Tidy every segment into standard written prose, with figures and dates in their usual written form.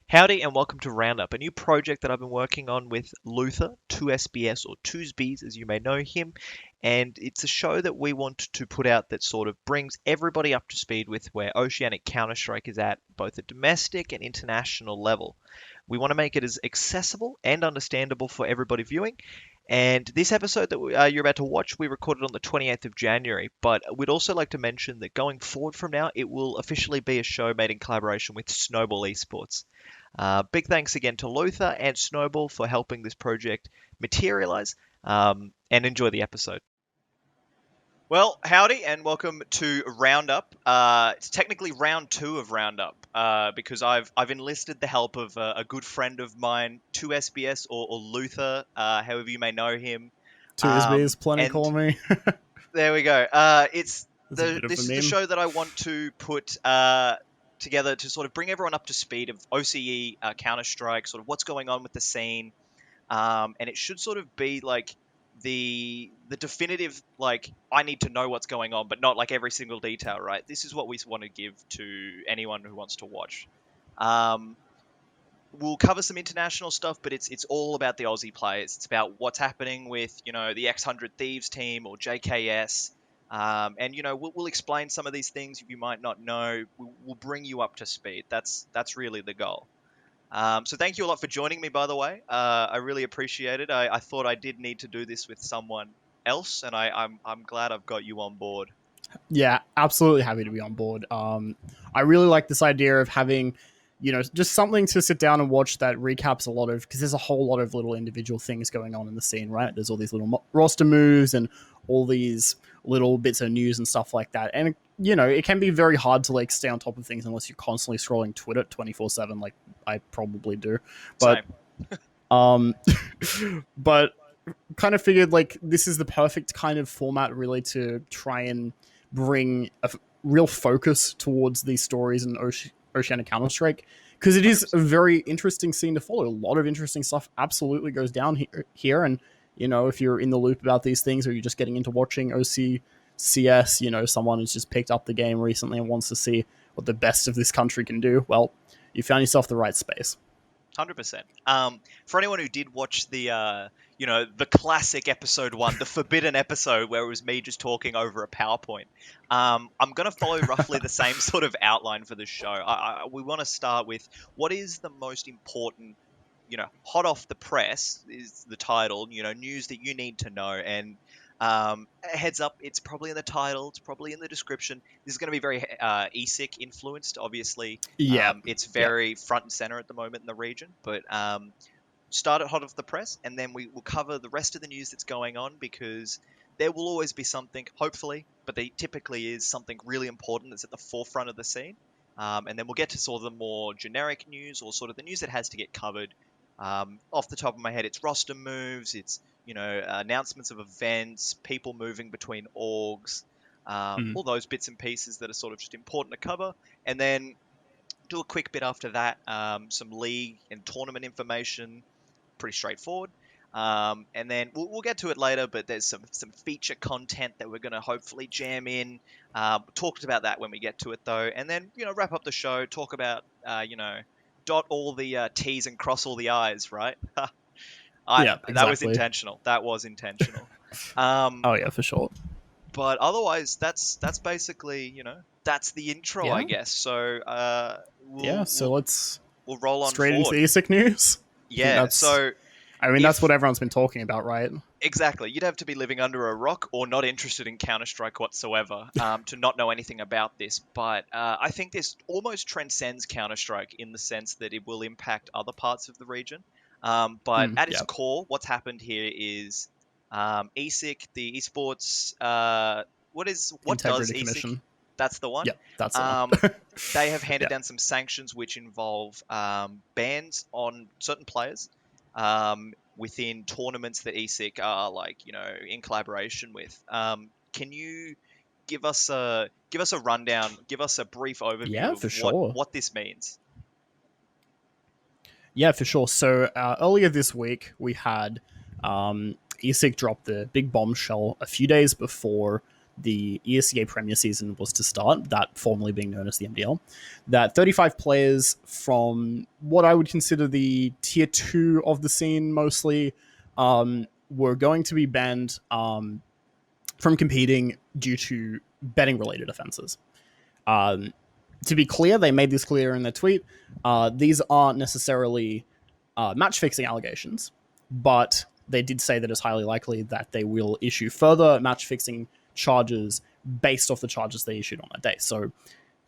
Howdy and welcome to Roundup, a new project that I've been working on with Luther, 2SBS or 2SBs as you may know him. And it's a show that we want to put out that sort of brings everybody up to speed with where Oceanic Counter-Strike is at, both at domestic and international level. We want to make it as accessible and understandable for everybody viewing. And this episode that you're about to watch, we recorded on the 28th of January. But we'd also like to mention that going forward from now, it will officially be a show made in collaboration with Snowball Esports. Big thanks again to Luther and Snowball for helping this project materialize, and enjoy the episode. Well, howdy and welcome to Roundup. It's technically round two of Roundup because I've enlisted the help of a good friend of mine, 2SBS or Luther, however you may know him. 2SBs, plenty call me. There we go. This is the show that I want to put together to sort of bring everyone up to speed of OCE, Counter-Strike, sort of what's going on with the scene, and it should sort of be like the definitive, like, I need to know what's going on, but not like every single detail, right? This is what we want to give to anyone who wants to watch. We'll cover some international stuff, but it's all about the Aussie players. It's about what's happening with, the X100 Thieves team or JKS. And we'll explain some of these things you might not know. We'll bring you up to speed. That's really the goal. So thank you a lot for joining me, by the way. I really appreciate it. I thought I did need to do this with someone else, and I'm glad I've got you on board. Yeah, absolutely happy to be on board. I really like this idea of having, just something to sit down and watch that recaps a lot of, because there's a whole lot of little individual things going on in the scene, right? There's all these little roster moves and all these little bits of news and stuff like that. And, it can be very hard to like stay on top of things unless you're constantly scrolling Twitter 24/7, like I probably do. But, but kind of figured like this is the perfect kind of format really to try and bring a real focus towards these stories in Oceanic Counter-Strike, because it is a very interesting scene to follow. A lot of interesting stuff absolutely goes down here. And, if you're in the loop about these things or you're just getting into watching OCCS, someone has just picked up the game recently and wants to see what the best of this country can do, well, you found yourself the right space. 100%. For anyone who did watch the classic episode 1, the forbidden episode where it was me just talking over a PowerPoint, I'm going to follow roughly the same sort of outline for this show. We want to start with what is the most important, hot off the press is the title, news that you need to know. And heads up, it's probably in the title, it's probably in the description. This is going to be very ESIC influenced, obviously. Yeah. It's very front and center at the moment in the region, but start it hot off the press, and then we will cover the rest of the news that's going on, because there will always be something, hopefully, but there typically is something really important that's at the forefront of the scene. And then we'll get to sort of the more generic news, or sort of the news that has to get covered. Off the top of my head, it's roster moves, it's announcements of events, people moving between orgs, all those bits and pieces that are sort of just important to cover. And then do a quick bit after that, some league and tournament information, pretty straightforward. And then we'll get to it later, but there's some feature content that we're going to hopefully jam in. Talked about that when we get to it, though. And then, wrap up the show, talk about, dot all the T's and cross all the I's, right? Yeah, exactly. That was intentional. Oh, yeah, for sure. But otherwise, that's basically, that's the intro, I guess. So, let's roll on straight forward into the ESIC news. Yeah, so... that's what everyone's been talking about, right? Exactly. You'd have to be living under a rock or not interested in Counter-Strike whatsoever to not know anything about this. But I think this almost transcends Counter-Strike in the sense that it will impact other parts of the region. But at its core, what's happened here is ESIC, the esports... what does ESIC? Commission. That's the one? Yep, that's the one. They have handed down some sanctions which involve bans on certain players within tournaments that ESIC are in collaboration with. Can you give us a rundown, give us a brief overview of what this means? Yeah, for sure. So earlier this week, we had ESIC drop the big bombshell a few days before the ESEA Premier season was to start, that formerly being known as the MDL, that 35 players from what I would consider the tier 2 of the scene mostly were going to be banned from competing due to betting related offenses. To be clear, they made this clear in their tweet. These aren't necessarily match fixing allegations, but they did say that it's highly likely that they will issue further match fixing charges based off the charges they issued on that day. So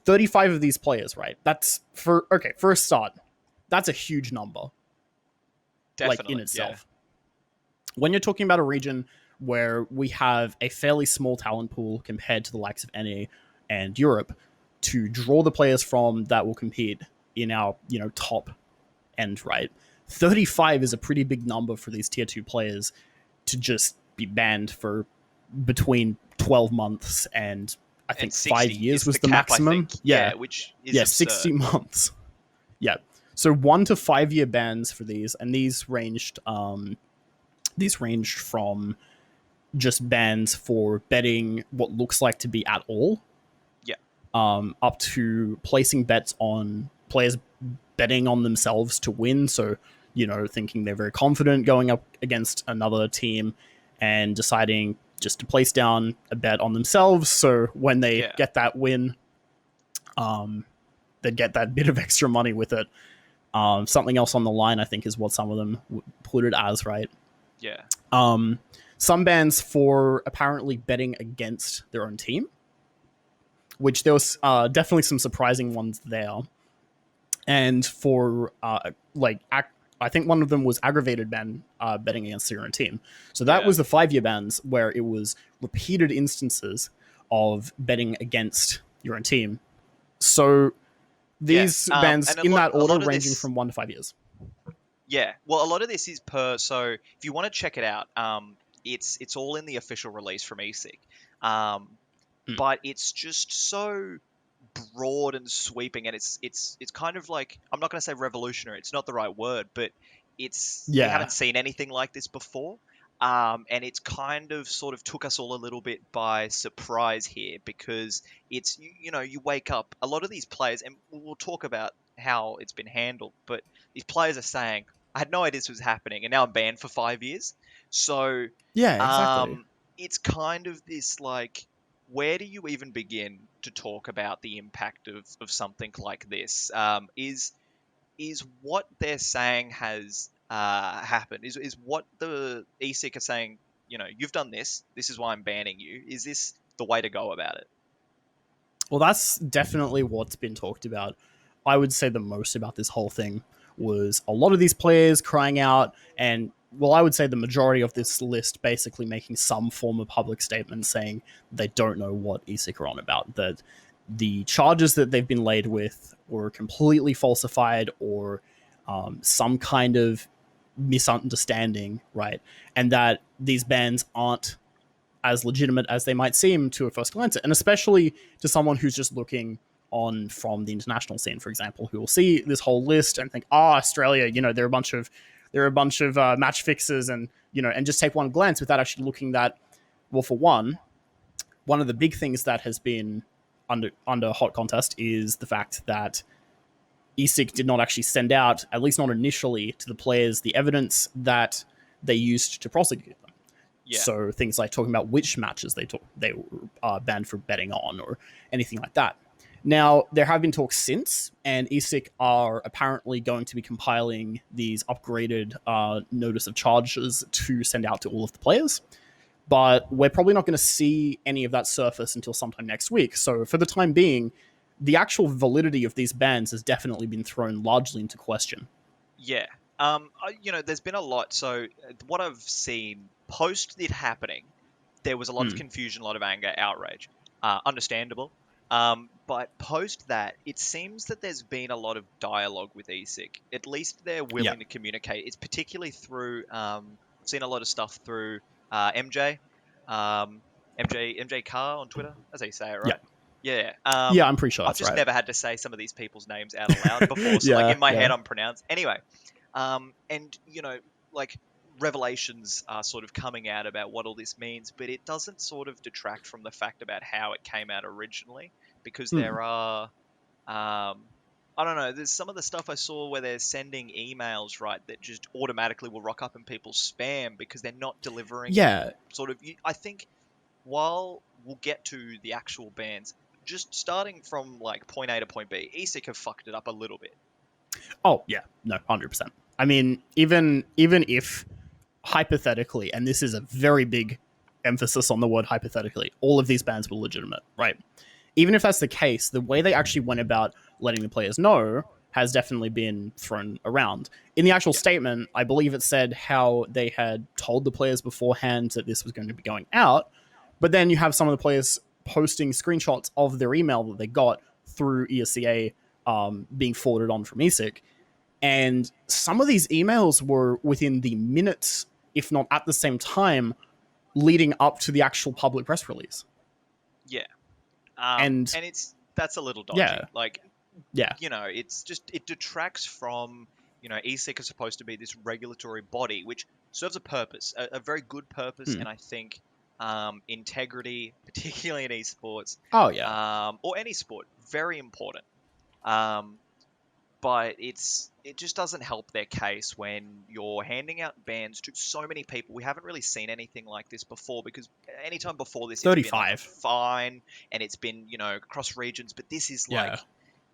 35 of these players, right? That's for a start, that's a huge number. Definitely, like in itself. Yeah. When you're talking about a region where we have a fairly small talent pool compared to the likes of NA and Europe to draw the players from that will compete in our, top end, right? 35 is a pretty big number for these tier 2 players to just be banned for between 12 months and I think 5 years was the cap, maximum. Yeah, which is 60 months. Yeah. So 1 to 5 year bans for these, and these ranged from just bans for betting what looks like to be at all. Yeah. Up to placing bets on players betting on themselves to win. So, thinking they're very confident going up against another team and deciding just to place down a bet on themselves. So when they get that win, they'd get that bit of extra money with it. Something else on the line, I think, is what some of them put it as, right? Yeah. Some bans for apparently betting against their own team, which there was definitely some surprising ones there. And for I think one of them was aggravated ban betting against your own team. So that was the 5 year bans where it was repeated instances of betting against your own team. So these bans in that order ranging from 1 to 5 years. Yeah, well, a lot of this is so if you want to check it out, it's all in the official release from ESIC. But it's just so broad and sweeping, and it's kind of like, I'm not going to say revolutionary, it's not the right word, but we haven't seen anything like this before. And it's kind of sort of took us all a little bit by surprise here, because it's, you wake up, a lot of these players, and we'll talk about how it's been handled, but these players are saying, I had no idea this was happening, and now I'm banned for 5 years. So yeah, exactly. It's kind of this, like, where do you even begin to talk about the impact of something like this? Is what they're saying has happened? Is what the ESIC are saying, you've done this, this is why I'm banning you. Is this the way to go about it? Well, that's definitely what's been talked about. I would say the most about this whole thing was a lot of these players crying out, and I would say the majority of this list basically making some form of public statement saying they don't know what ESIC are on about, that the charges that they've been laid with were completely falsified or some kind of misunderstanding, right? And that these bans aren't as legitimate as they might seem to a first glance, and especially to someone who's just looking on from the international scene, for example, who will see this whole list and think, Australia, they're a bunch of match fixers, and and just take one glance without actually looking that. Well, for one of the big things that has been under hot contest is the fact that ESIC did not actually send out, at least not initially, to the players the evidence that they used to prosecute them. Yeah. So things like talking about which matches they were banned for betting on or anything like that. Now, there have been talks since, and ESIC are apparently going to be compiling these upgraded notice of charges to send out to all of the players. But we're probably not going to see any of that surface until sometime next week. So for the time being, the actual validity of these bans has definitely been thrown largely into question. Yeah. There's been a lot. So what I've seen post it happening, there was a lot of confusion, a lot of anger, outrage. Understandable. But post that, it seems that there's been a lot of dialogue with ESIC. At least they're willing to communicate. It's particularly through, I've seen a lot of stuff through MJ Carr on Twitter. That's how you say it, right? Yeah. I'm pretty sure I've that's just right. never had to say some of these people's names out loud before, so in my head I'm pronounced. Anyway, and revelations are sort of coming out about what all this means, but it doesn't sort of detract from the fact about how it came out originally, because Hmm. there are, I don't know, there's some of the stuff I saw where they're sending emails, right, that just automatically will rock up in people's spam because they're not delivering Yeah. sort of, I think, while we'll get to the actual bans, just starting from like point A to point B, ESIC have fucked it up a little bit. Oh yeah, no, 100%. I mean, even if hypothetically, and this is a very big emphasis on the word hypothetically, all of these bans were legitimate, right? Even if that's the case, the way they actually went about letting the players know has definitely been thrown around. In the actual Yeah, statement, I believe it said how they had told the players beforehand that this was going to be going out, but then you have some of the players posting screenshots of their email that they got through ESCA being forwarded on from ESIC. And some of these emails were within the minutes, if not at the same time, leading up to the actual public press release. yeah. And And that's a little yeah, dodgy. Like, yeah. it's just, it detracts from, ESIC is supposed to be this regulatory body which serves a purpose, a very good purpose, Hmm. and I think integrity, particularly in esports, Oh yeah. or any sport, very important. Um, but it just doesn't help their case when you're handing out bans to so many people. We haven't really seen anything like this before, because anytime before this, it's been like a 35. fine, and it's been, across regions. But this is Yeah.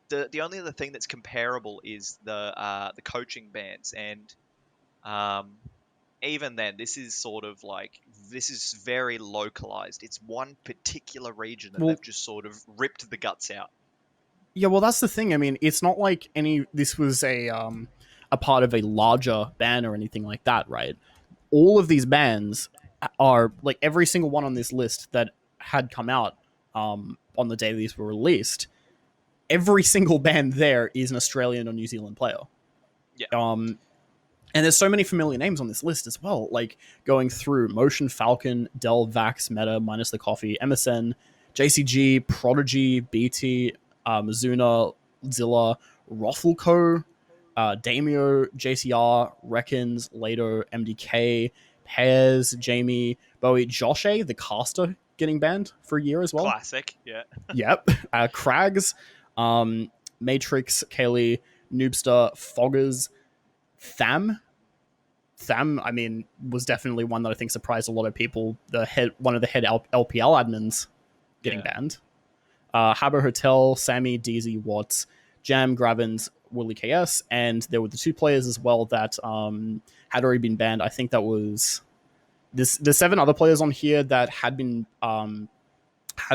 like the only other thing that's comparable is the coaching bans, and um, even then, this is sort of like, this is very localized. It's one particular region that Well, they've just sort of ripped the guts out. yeah, well that's the thing. I mean, it's not like this was a part of a larger ban or anything like that, right? All of these bans are like every single one on this list that had come out on the day these were released. Every single ban there is an Australian or New Zealand player. Yeah, Um, and there's so many familiar names on this list as well. Like going through Motion Falcon, Dell, Vax, Meta, Minus the Coffee, MSN, JCG, Prodigy, BT, Mizuna, Zilla, Rothulco, Damio, JCR, Reckons, Lato, MDK, Pears, Jamie, Bowie, Josh A, the caster, getting banned for a year as well. classic. Yeah. Yep. Crags, Matrix, Kaylee, Noobster, Foggers, Tham. Tham, I mean, was definitely one that I think surprised a lot of people. One of the head LPL admins getting Yeah. banned. Habbo Hotel, Sammy, DZ, Watts, Jam, Gravins, Willie KS, and there were the two players as well that had already been banned. I think that was this. There's 7 other players on here that had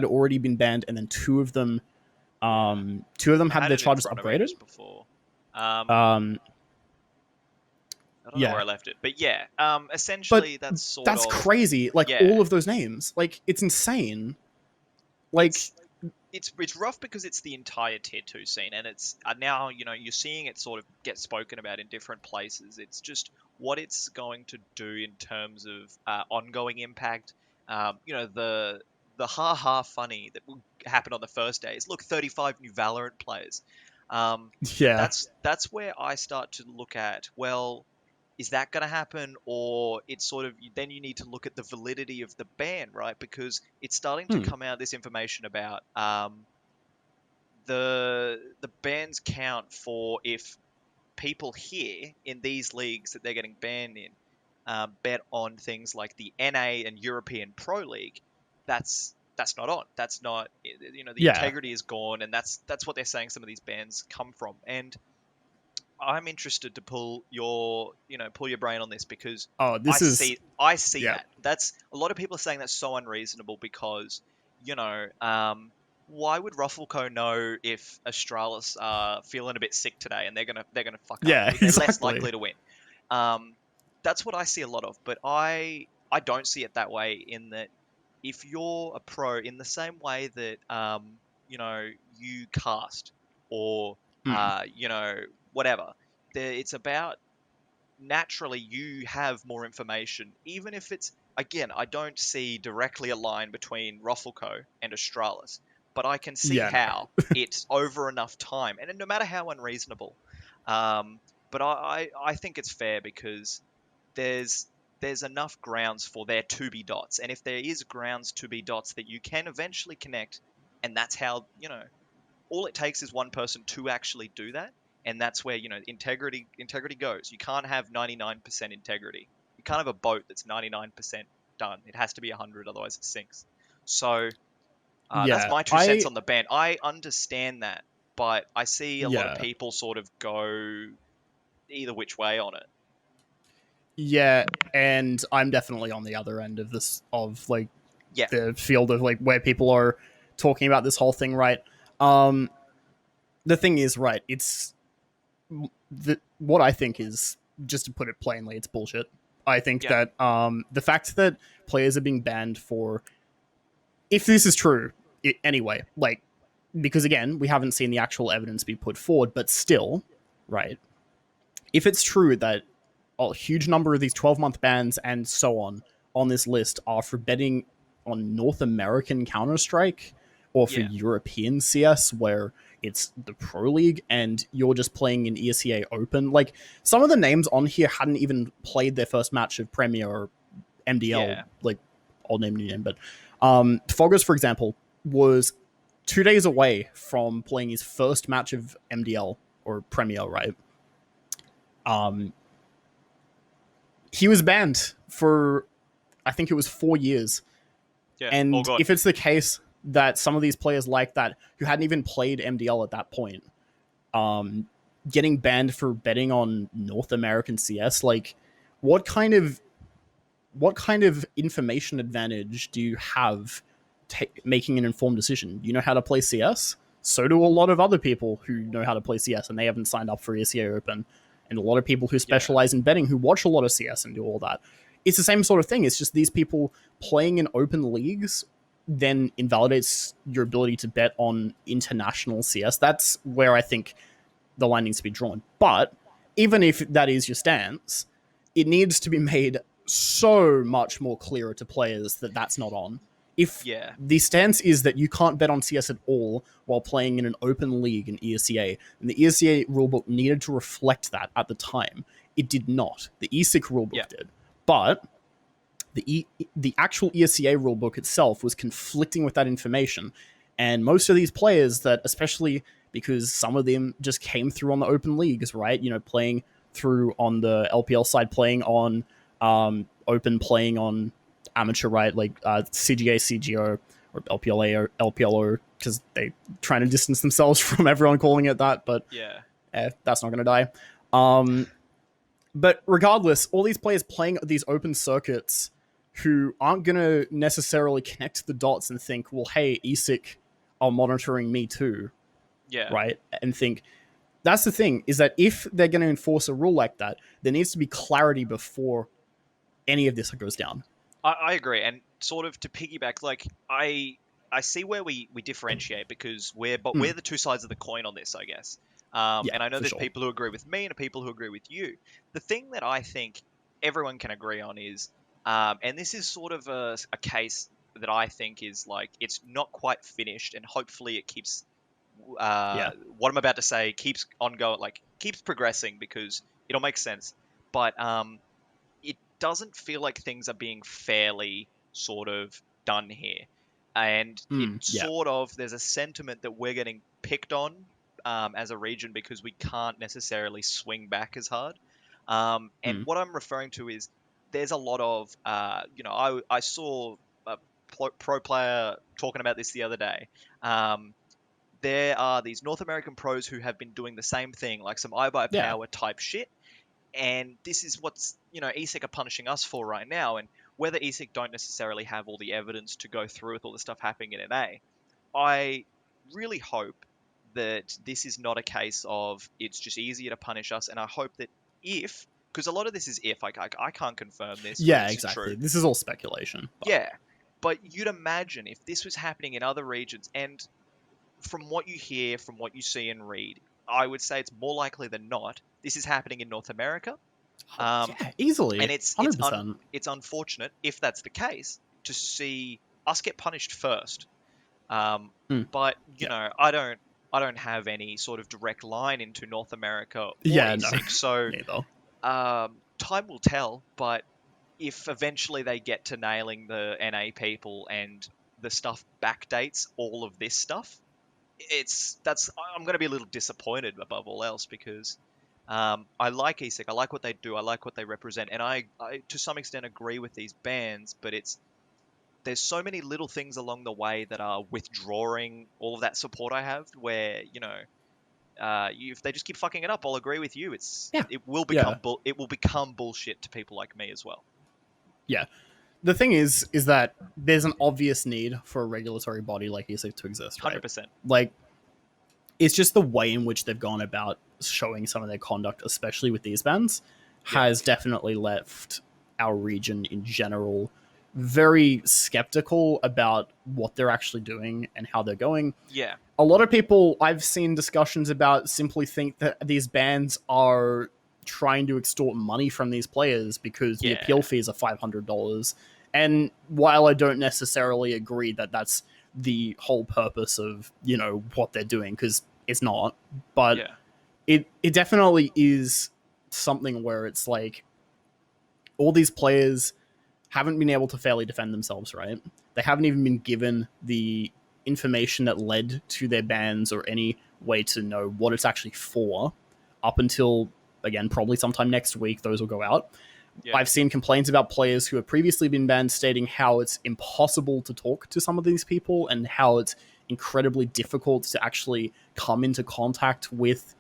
already been banned, and then Yeah. two of them I had had their it in charges front of me upgraded. just before. Um, I don't know where yeah, I left it, but yeah. but Essentially, that's sort that's of, crazy. Like yeah. all of those names, like it's insane. Like It's it's rough because it's the entire tier 2 scene, and it's now, you're seeing it sort of get spoken about in different places. It's just what it's going to do in terms of ongoing impact. The ha funny that will happen on the first day is, look, 35 new Valorant players. yeah, That's where I start to look at, well, is that going to happen? Or it's sort of, then you need to look at the validity of the ban, right? Because it's starting to hmm. come out, this information about the bans count for if people here in these leagues that they're getting banned in bet on things like the NA and European Pro League. That's not on. That's not, the Yeah. integrity is gone, and that's what they're saying some of these bans come from. And I'm interested to pull your brain on this, because Oh, I this is see I see yeah, that. That's a lot of people are saying that's so unreasonable, because why would Ruffleco know if Astralis are feeling a bit sick today and they're gonna fuck up? yeah, They're less exactly. likely to win. Um, that's what I see a lot of, but I don't see it that way. In that, if you're a pro, in the same way that you cast, or Hmm. whatever, it's about, naturally you have more information, even if it's, again, I don't see directly a line between Ruffleco and Astralis, but I can see Yeah, no. how it's over enough time, and no matter how unreasonable. um, but I think it's fair, because there's there's enough grounds for there to be dots. And if there is grounds to be dots that you can eventually connect, and that's how, all it takes is one person to actually do that. And that's where, integrity goes. You can't have 99% integrity. You can't have a boat that's 99% done. It has to be 100, otherwise it sinks. So that's Yeah, my 2 cents on the ban. I understand that, but I see a lot of yeah, people sort of go either which way on it. yeah, and I'm definitely on the other end of this, of like Yeah, the field of like where people are talking about this whole thing, right? Um, the thing is, right, it's what I think is, just to put it plainly, it's bullshit. I think yeah, that the fact that players are being banned for, if this is true, anyway, like, because again, we haven't seen the actual evidence be put forward, but still, right? If it's true that a huge number of these 12-month bans and so on this list are for betting on North American Counter-Strike or for yeah, European CS, where it's the Pro League and you're just playing in ESEA Open. Like, some of the names on here hadn't even played their first match of Premier or MDL, yeah, like, old name, new name, but Foggers, for example, was 2 days away from playing his first match of MDL or Premier, right? He was banned for, I think it was 4 years. yeah. All And good. if it's the case that some of these players like that, who hadn't even played MDL at that point, getting banned for betting on North American CS, like, what kind of information advantage do you have making an informed decision? You know how to play CS? So do a lot of other people who know how to play CS, and they haven't signed up for ESEA Open. And a lot of people who Yeah, specialize in betting, who watch a lot of CS and do all that. It's the same sort of thing. It's just these people playing in open leagues then invalidates your ability to bet on international CS. That's where I think the line needs to be drawn. But even if that is your stance, it needs to be made so much more clearer to players that that's not on. If yeah, the stance is that you can't bet on CS at all while playing in an open league in ESEA, and the ESEA rulebook needed to reflect that at the time, it did not. The ESIC yeah, rulebook did. But the actual ESEA rulebook itself was conflicting with that information. And most of these players that, especially because some of them just came through on the open leagues, right? You know, playing through on the LPL side, playing on open, playing on amateur, right? Like CGA, CGO, or LPLA or LPLO, because they trying to distance themselves from everyone calling it that, but yeah, that's not going to die. But regardless, all these players playing these open circuits who aren't going to necessarily connect the dots and think, well, hey, ESIC are monitoring me too, yeah. right? And think, that's the thing, is that if they're going to enforce a rule like that, there needs to be clarity before any of this goes down. I agree, and sort of to piggyback, like I see where we differentiate because we're the two sides of the coin on this, I guess. Yeah, And I know for there's sure. people who agree with me and people who agree with you. The thing that I think everyone can agree on is, and this is sort of a case that I think is like it's not quite finished, and hopefully it keeps Yeah. what I'm about to say keeps ongoing, like keeps progressing because it'll make sense. But it doesn't feel like things are being fairly sort of done here. And it Yeah. sort of, there's a sentiment that we're getting picked on as a region because we can't necessarily swing back as hard. And what I'm referring to is there's a lot of, I saw a pro player talking about this the other day. There are these North American pros who have been doing the same thing, like some Yeah. iBuyPower type shit, and this is what's ESIC are punishing us for right now. And whether ESIC don't necessarily have all the evidence to go through with all the stuff happening in NA, I really hope that this is not a case of it's just easier to punish us. And I hope that if, because a lot of this is if, like I can't confirm this, whether Yeah, this is exactly. true. This is all speculation. But Yeah, but you'd imagine if this was happening in other regions, and from what you hear, from what you see and read, I would say it's more likely than not this is happening in North America. yeah, easily. And 100%. it's unfortunate if that's the case to see us get punished first. But Yeah. I don't have any sort of direct line into North America or Yeah, no. ESIC, so Neither. time will tell. But if eventually they get to nailing the NA people and the stuff backdates all of this stuff, I'm going to be a little disappointed above all else because I like ESIC, I like what they do, I like what they represent, and I to some extent agree with these bans, but there's so many little things along the way that are withdrawing all of that support I have. Where if they just keep fucking it up, I'll agree with you. It will become bullshit to people like me as well. Yeah. The thing is that there's an obvious need for a regulatory body like ESIC to exist, right? 100%. Like, it's just the way in which they've gone about showing some of their conduct, especially with these bans, has definitely left our region in general very skeptical about what they're actually doing and how they're going. Yeah. A lot of people I've seen discussions about simply think that these bans are trying to extort money from these players because the appeal fees are $500. And while I don't necessarily agree that that's the whole purpose of, what they're doing, because it's not, but it definitely is something where it's like all these players haven't been able to fairly defend themselves, right? They haven't even been given the information that led to their bans or any way to know what it's actually for up until, again, probably sometime next week, those will go out. Yeah. I've seen complaints about players who have previously been banned stating how it's impossible to talk to some of these people and how it's incredibly difficult to actually come into contact with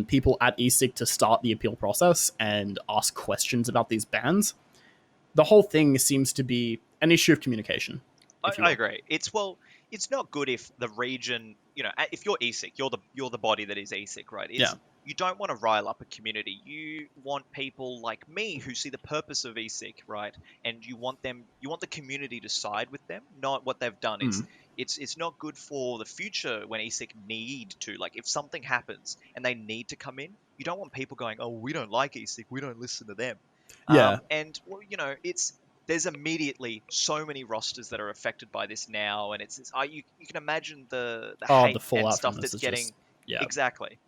people at ESIC to start the appeal process and ask questions about these bans. The whole thing seems to be an issue of communication. I agree. It's not good if the region, if you're ESIC, you're the body that is ESIC, right? You don't want to rile up a community. You want people like me who see the purpose of ESIC, right? And you want the community to side with them, not what they've done. It's not good for the future when ESIC need to, like, if something happens and they need to come in, you don't want people going, oh, we don't like ESIC, we don't listen to them. And there's immediately so many rosters that are affected by this now, and you can imagine the hate and stuff that's getting exactly.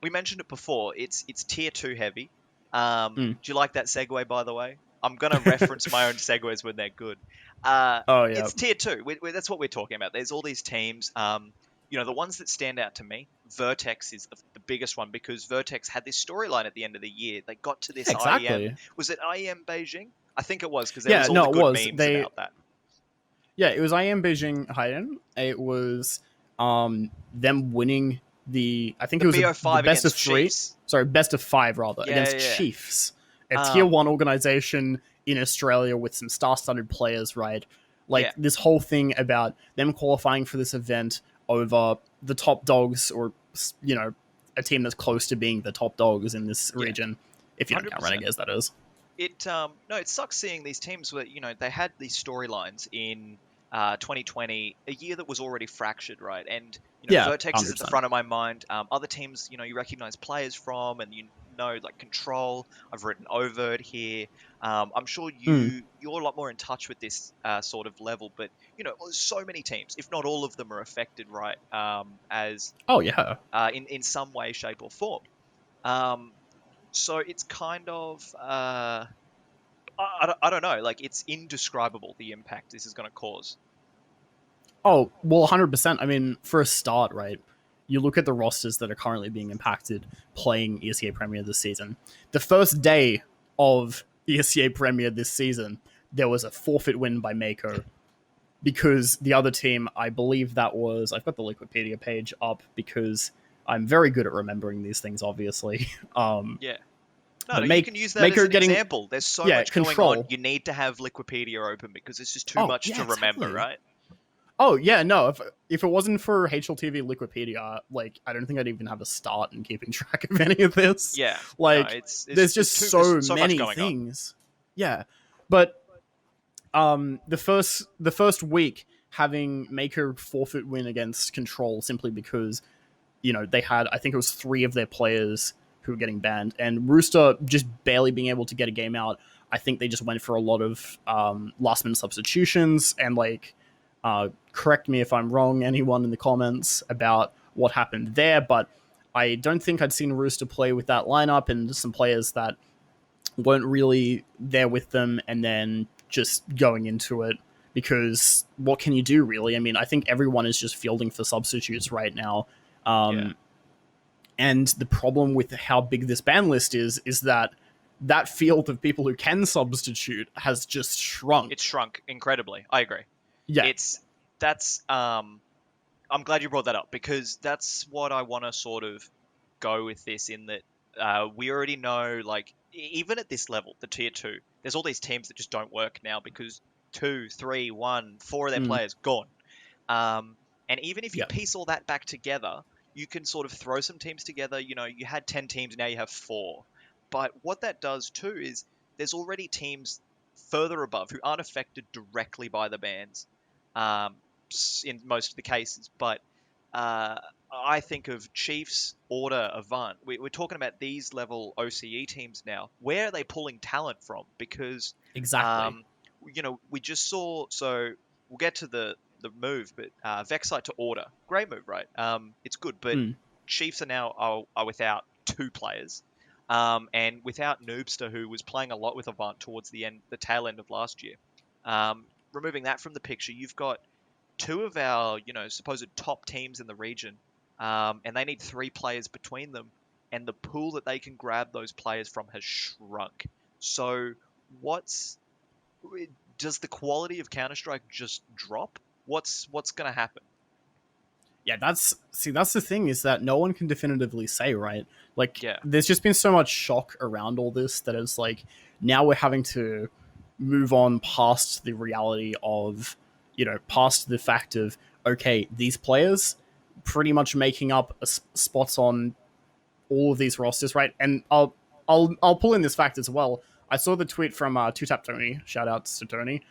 We mentioned it before. It's tier 2 heavy. Do you like that segue, by the way? I'm gonna reference my own segues when they're good. It's tier 2. That's what we're talking about. There's all these teams. The ones that stand out to me, Vertex is the biggest one because Vertex had this storyline at the end of the year. They got to this IEM. Was it IEM Beijing? I think it was because there was all the good memes about that. Yeah, it was IEM Beijing Haiden. It was them winning I think it was the best of 3. Chiefs. Sorry, best of 5 rather, against Chiefs, a tier 1 organization in Australia with some star-studded players, right? Like this whole thing about them qualifying for this event over the top dogs or, a team that's close to being the top dogs in this region. If you don't count Renegades, that is. It sucks seeing these teams where, they had these storylines in 2020, a year that was already fractured, right? And Vertex 100%. Is at the front of my mind. Other teams, you recognize players from, and like Control. I've written Overt here. I'm sure you're a lot more in touch with this sort of level, but so many teams, if not all of them, are affected, right? In some way, shape, or form. So it's kind of I don't know, like it's indescribable the impact this is going to cause. Oh, well, 100%. I mean, for a start, right, you look at the rosters that are currently being impacted playing ESEA Premier this season. The first day of ESEA Premier this season, there was a forfeit win by Mako because the other team, I believe that was... I've got the Wikipedia page up because I'm very good at remembering these things, obviously. You can use that as an example. There's so much going on. You need to have Wikipedia open because it's just too much to remember, right? Oh, yeah, no. If it wasn't for HLTV Wikipedia, like, I don't think I'd even have a start in keeping track of any of this. Yeah. Like, there's just so many things. Yeah. But the first week, having Maker forfeit win against Control simply because, they had, I think it was 3 of their players who were getting banned, and Rooster just barely being able to get a game out. I think they just went for a lot of last-minute substitutions, and, like, correct me if I'm wrong, anyone in the comments, about what happened there, but I don't think I'd seen Rooster play with that lineup and some players that weren't really there with them, and then just going into it, because what can you do, really? I mean, I think everyone is just fielding for substitutes right now. Yeah. Um, and the problem with how big this ban list is that that field of people who can substitute has just shrunk. It's shrunk incredibly. I agree. Yeah, It's that's I'm glad you brought that up because that's what I want to sort of go with this in that we already know, like, even at this level, the tier two, there's all these teams that just don't work now because two, three, one, four of their players gone. And even if you yeah, piece all that back together, you can sort of throw some teams together. You know, you had 10 teams, now you have four. But what that does too is there's already teams further above who aren't affected directly by the bans um, in most of the cases. But uh, I think of Chiefs, Order, Avant. We're talking about these level OCE teams now. Where are they pulling talent from? Because, exactly. um, we just saw. So we'll get to the move, but Vexite to Order, great move, right? It's good, but Mm. Chiefs are now are without two players. And without Noobster, who was playing a lot with Avant towards the tail end of last year. Removing that from the picture, you've got two of our, supposed top teams in the region, and they need three players between them, and the pool that they can grab those players from has shrunk. So, what's does the quality of Counter Strike just drop? What's going to happen? Yeah, that's the thing, is that no one can definitively say, right? Like, Yeah, there's just been so much shock around all this that it's like now we're having to move on past the reality of, past the fact of, okay, these players pretty much making up spots on all of these rosters, right? And I'll pull in this fact as well. I saw the tweet from Two Tap Tony, shout outs to Tony,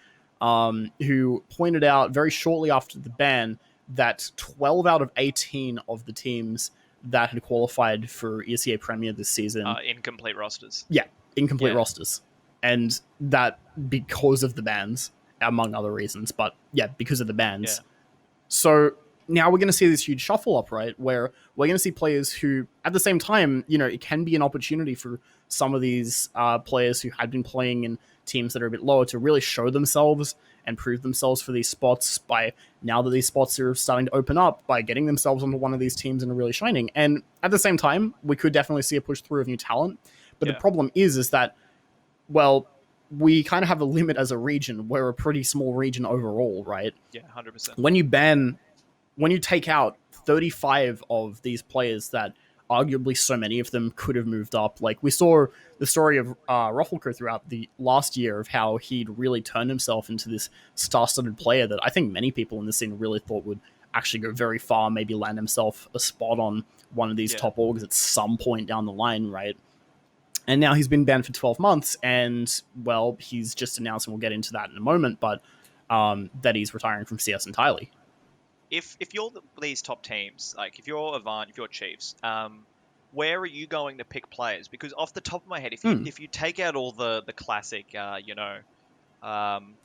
who pointed out very shortly after the ban that 12 out of 18 of the teams that had qualified for ESEA Premier this season, incomplete rosters. yeah, incomplete Yeah, rosters, and that because of the bans, among other reasons, but yeah, because of the yeah, bans. So now we're going to see this huge shuffle up, right? Where we're going to see players who, at the same time, it can be an opportunity for some of these players who had been playing in teams that are a bit lower to really show themselves and prove themselves for these spots by now that these spots are starting to open up, by getting themselves onto one of these teams and really shining. And at the same time, we could definitely see a push through of new talent. But the yeah, problem is that, well, we kind of have a limit as a region. We're a pretty small region overall, right? yeah, 100%. When you take out 35 of these players that arguably so many of them could have moved up, like we saw the story of Ruffleco throughout the last year of how he'd really turned himself into this star-studded player that I think many people in the scene really thought would actually go very far, maybe land himself a spot on one of these Yeah. top orgs at some point down the line, right? And now he's been banned for 12 months, and, well, he's just announced, and we'll get into that in a moment, but that he's retiring from CS entirely. If you're these top teams, like if you're Avant, if you're Chiefs, where are you going to pick players? Because off the top of my head, if you take out all the classic, um,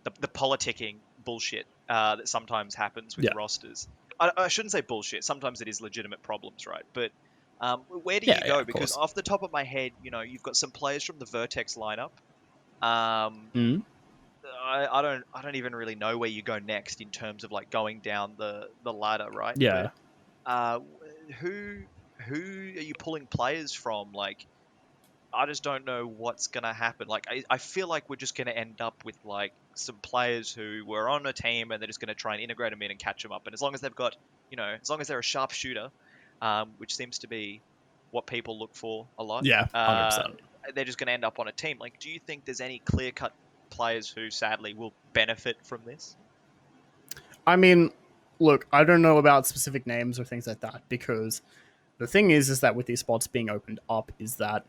the politicking bullshit that sometimes happens with Yeah. rosters, I shouldn't say bullshit. Sometimes it is legitimate problems, right? But where do you Yeah, go? of Because course. off the top of my head, you've got some players from the Vertex lineup. Um, Mm. I don't even really know where you go next in terms of like going down the ladder, right? But Yeah. uh, who who are you pulling players from? Like, I just don't know what's gonna happen. Like, I feel like we're just gonna end up with like some players who were on a team and they're just gonna try and integrate them in and catch them up. And as long as they've got, as long as they're a sharpshooter, which seems to be what people look for a lot, Yeah, 100%. they're just gonna end up on a team. Like, do you think there's any clear cut players who sadly will benefit from this? I mean, look, I don't know about specific names or things like that, because the thing is that with these spots being opened up, is that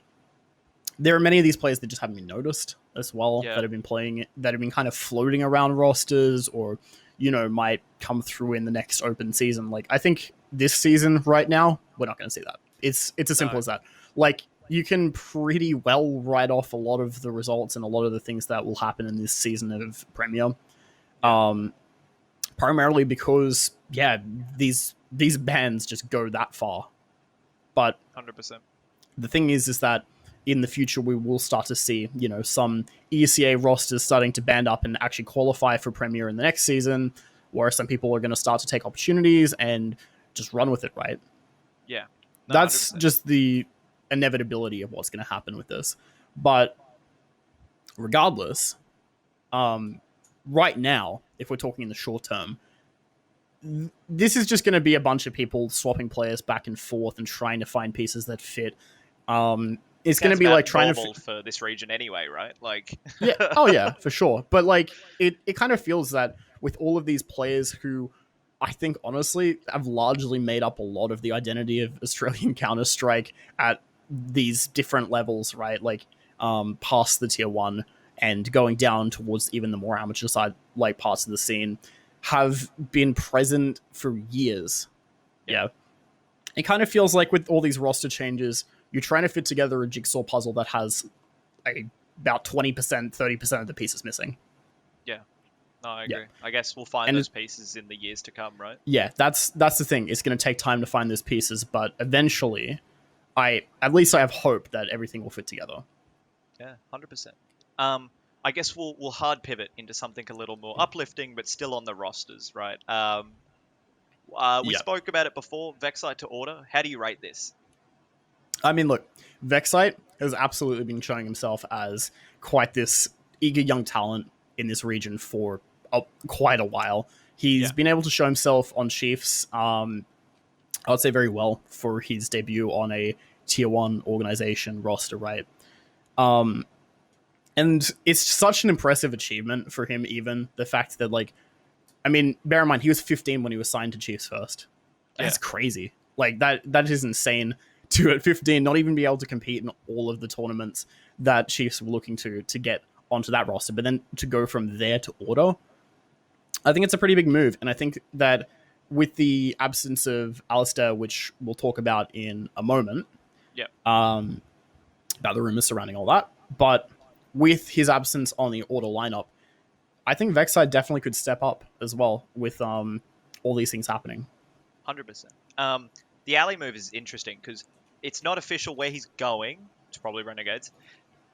there are many of these players that just haven't been noticed as well, Yeah, that have been playing, that have been kind of floating around rosters, or might come through in the next open season. Like, I think this season right now, we're not going to see that. It's as simple no, as that. Like, you can pretty well write off a lot of the results and a lot of the things that will happen in this season of Premier. yeah, Um, Primarily because, yeah, these bans just go that far. But 100%. the thing is that in the future we will start to see, some ECA rosters starting to band up and actually qualify for Premier in the next season, where some people are going to start to take opportunities and just run with it, right? Yeah. No, That's 100%. just the inevitability of what's going to happen with this. But regardless, right now, if we're talking in the short term, this is just going to be a bunch of people swapping players back and forth and trying to find pieces that fit. It's going to be like trying to for this region anyway, right? Like, yeah, oh yeah, for sure. But like it kind of feels that with all of these players who I think honestly have largely made up a lot of the identity of Australian Counter-Strike at these different levels, right? Like past the tier 1 and going down towards even the more amateur side, like parts of the scene, have been present for years. Yeah. It kind of feels like with all these roster changes, you're trying to fit together a jigsaw puzzle that has about 20%, 30% of the pieces missing. Yeah. No, I agree. I guess we'll find those pieces in the years to come, right? Yeah, that's the thing. It's going to take time to find those pieces, but eventually, at least I have hope that everything will fit together. Yeah, 100%. I guess we'll hard pivot into something a little more uplifting, but still on the rosters, right? We spoke about it before. Vexite to Order. How do you rate this? I mean, look, Vexite has absolutely been showing himself as quite this eager young talent in this region for quite a while. He's been able to show himself on Chiefs, I would say very well for his debut on a tier 1 organization roster, right? And it's such an impressive achievement for him, even the fact that, like, I mean, bear in mind, he was 15 when he was signed to Chiefs first. That's crazy. Like, that is insane to, at 15, not even be able to compete in all of the tournaments that Chiefs were looking to get onto that roster, but then to go from there to Order, I think it's a pretty big move. And I think that with the absence of Alistair, which we'll talk about in a moment, about the rumors surrounding all that, but with his absence on the Order lineup, I think Vexite definitely could step up as well with all these things happening. 100%. The alley move is interesting because it's not official where he's going. It's probably Renegades.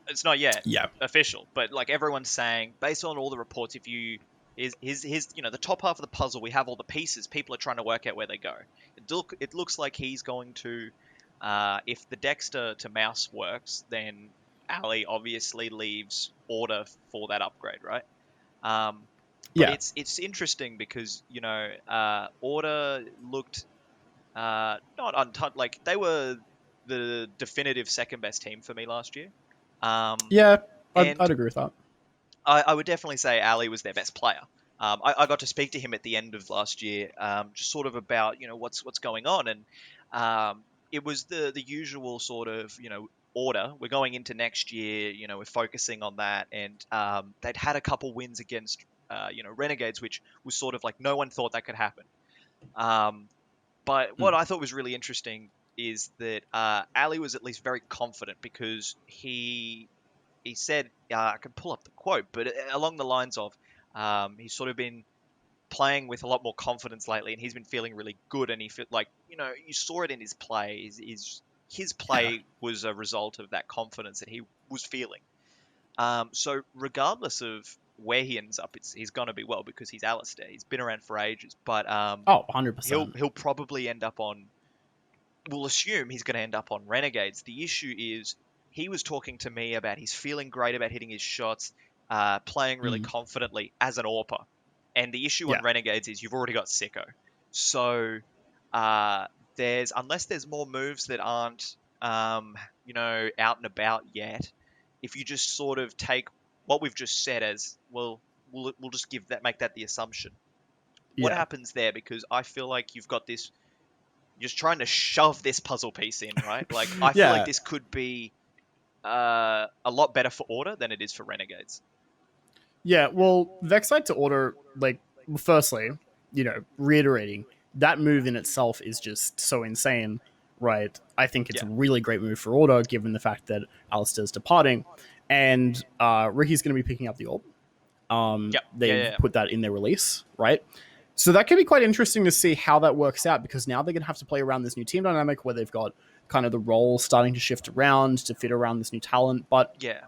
It's not yet official, but like everyone's saying, based on all the reports, if you his the top half of the puzzle, we have all the pieces. People are trying to work out where they go. It looks like he's going to, if the Dexter to mouse works, then Ali obviously leaves Order for that upgrade, right? It's interesting because Order looked not untouched. Like they were the definitive second best team for me last year. I'd agree with that. I would definitely say Ali was their best player. I got to speak to him at the end of last year, just sort of about what's going on, and it was the usual sort of Order. We're going into next year, we're focusing on that, and they'd had a couple wins against Renegades, which was sort of like no one thought that could happen. But what I thought was really interesting is that Ali was at least very confident because he said, I can pull up the quote, but along the lines of he's sort of been playing with a lot more confidence lately, and he's been feeling really good, and he felt like, you saw it in his play. His play was a result of that confidence that he was feeling. So regardless of where he ends up, he's going to be well because he's Alistair. He's been around for ages, but 100%. He'll probably end up on. We'll assume he's going to end up on Renegades. The issue is he was talking to me about he's feeling great about hitting his shots, playing really confidently as an AWPer. And the issue on Renegades is you've already got Sicko. So unless there's more moves that aren't out and about yet, if you just sort of take what we've just said as, well, we'll just make that the assumption. What happens there? Because I feel like you've got this, you're just trying to shove this puzzle piece in, right? Like, I feel like this could be a lot better for Order than it is for Renegades. Yeah, well, Vexite to Order, like, firstly, reiterating, that move in itself is just so insane, right? I think it's a really great move for Order, given the fact that Alistair's departing, and Ricky's going to be picking up the orb. They put that in their release, right? So that could be quite interesting to see how that works out, because now they're going to have to play around this new team dynamic where they've got kind of the role starting to shift around to fit around this new talent. But Yeah.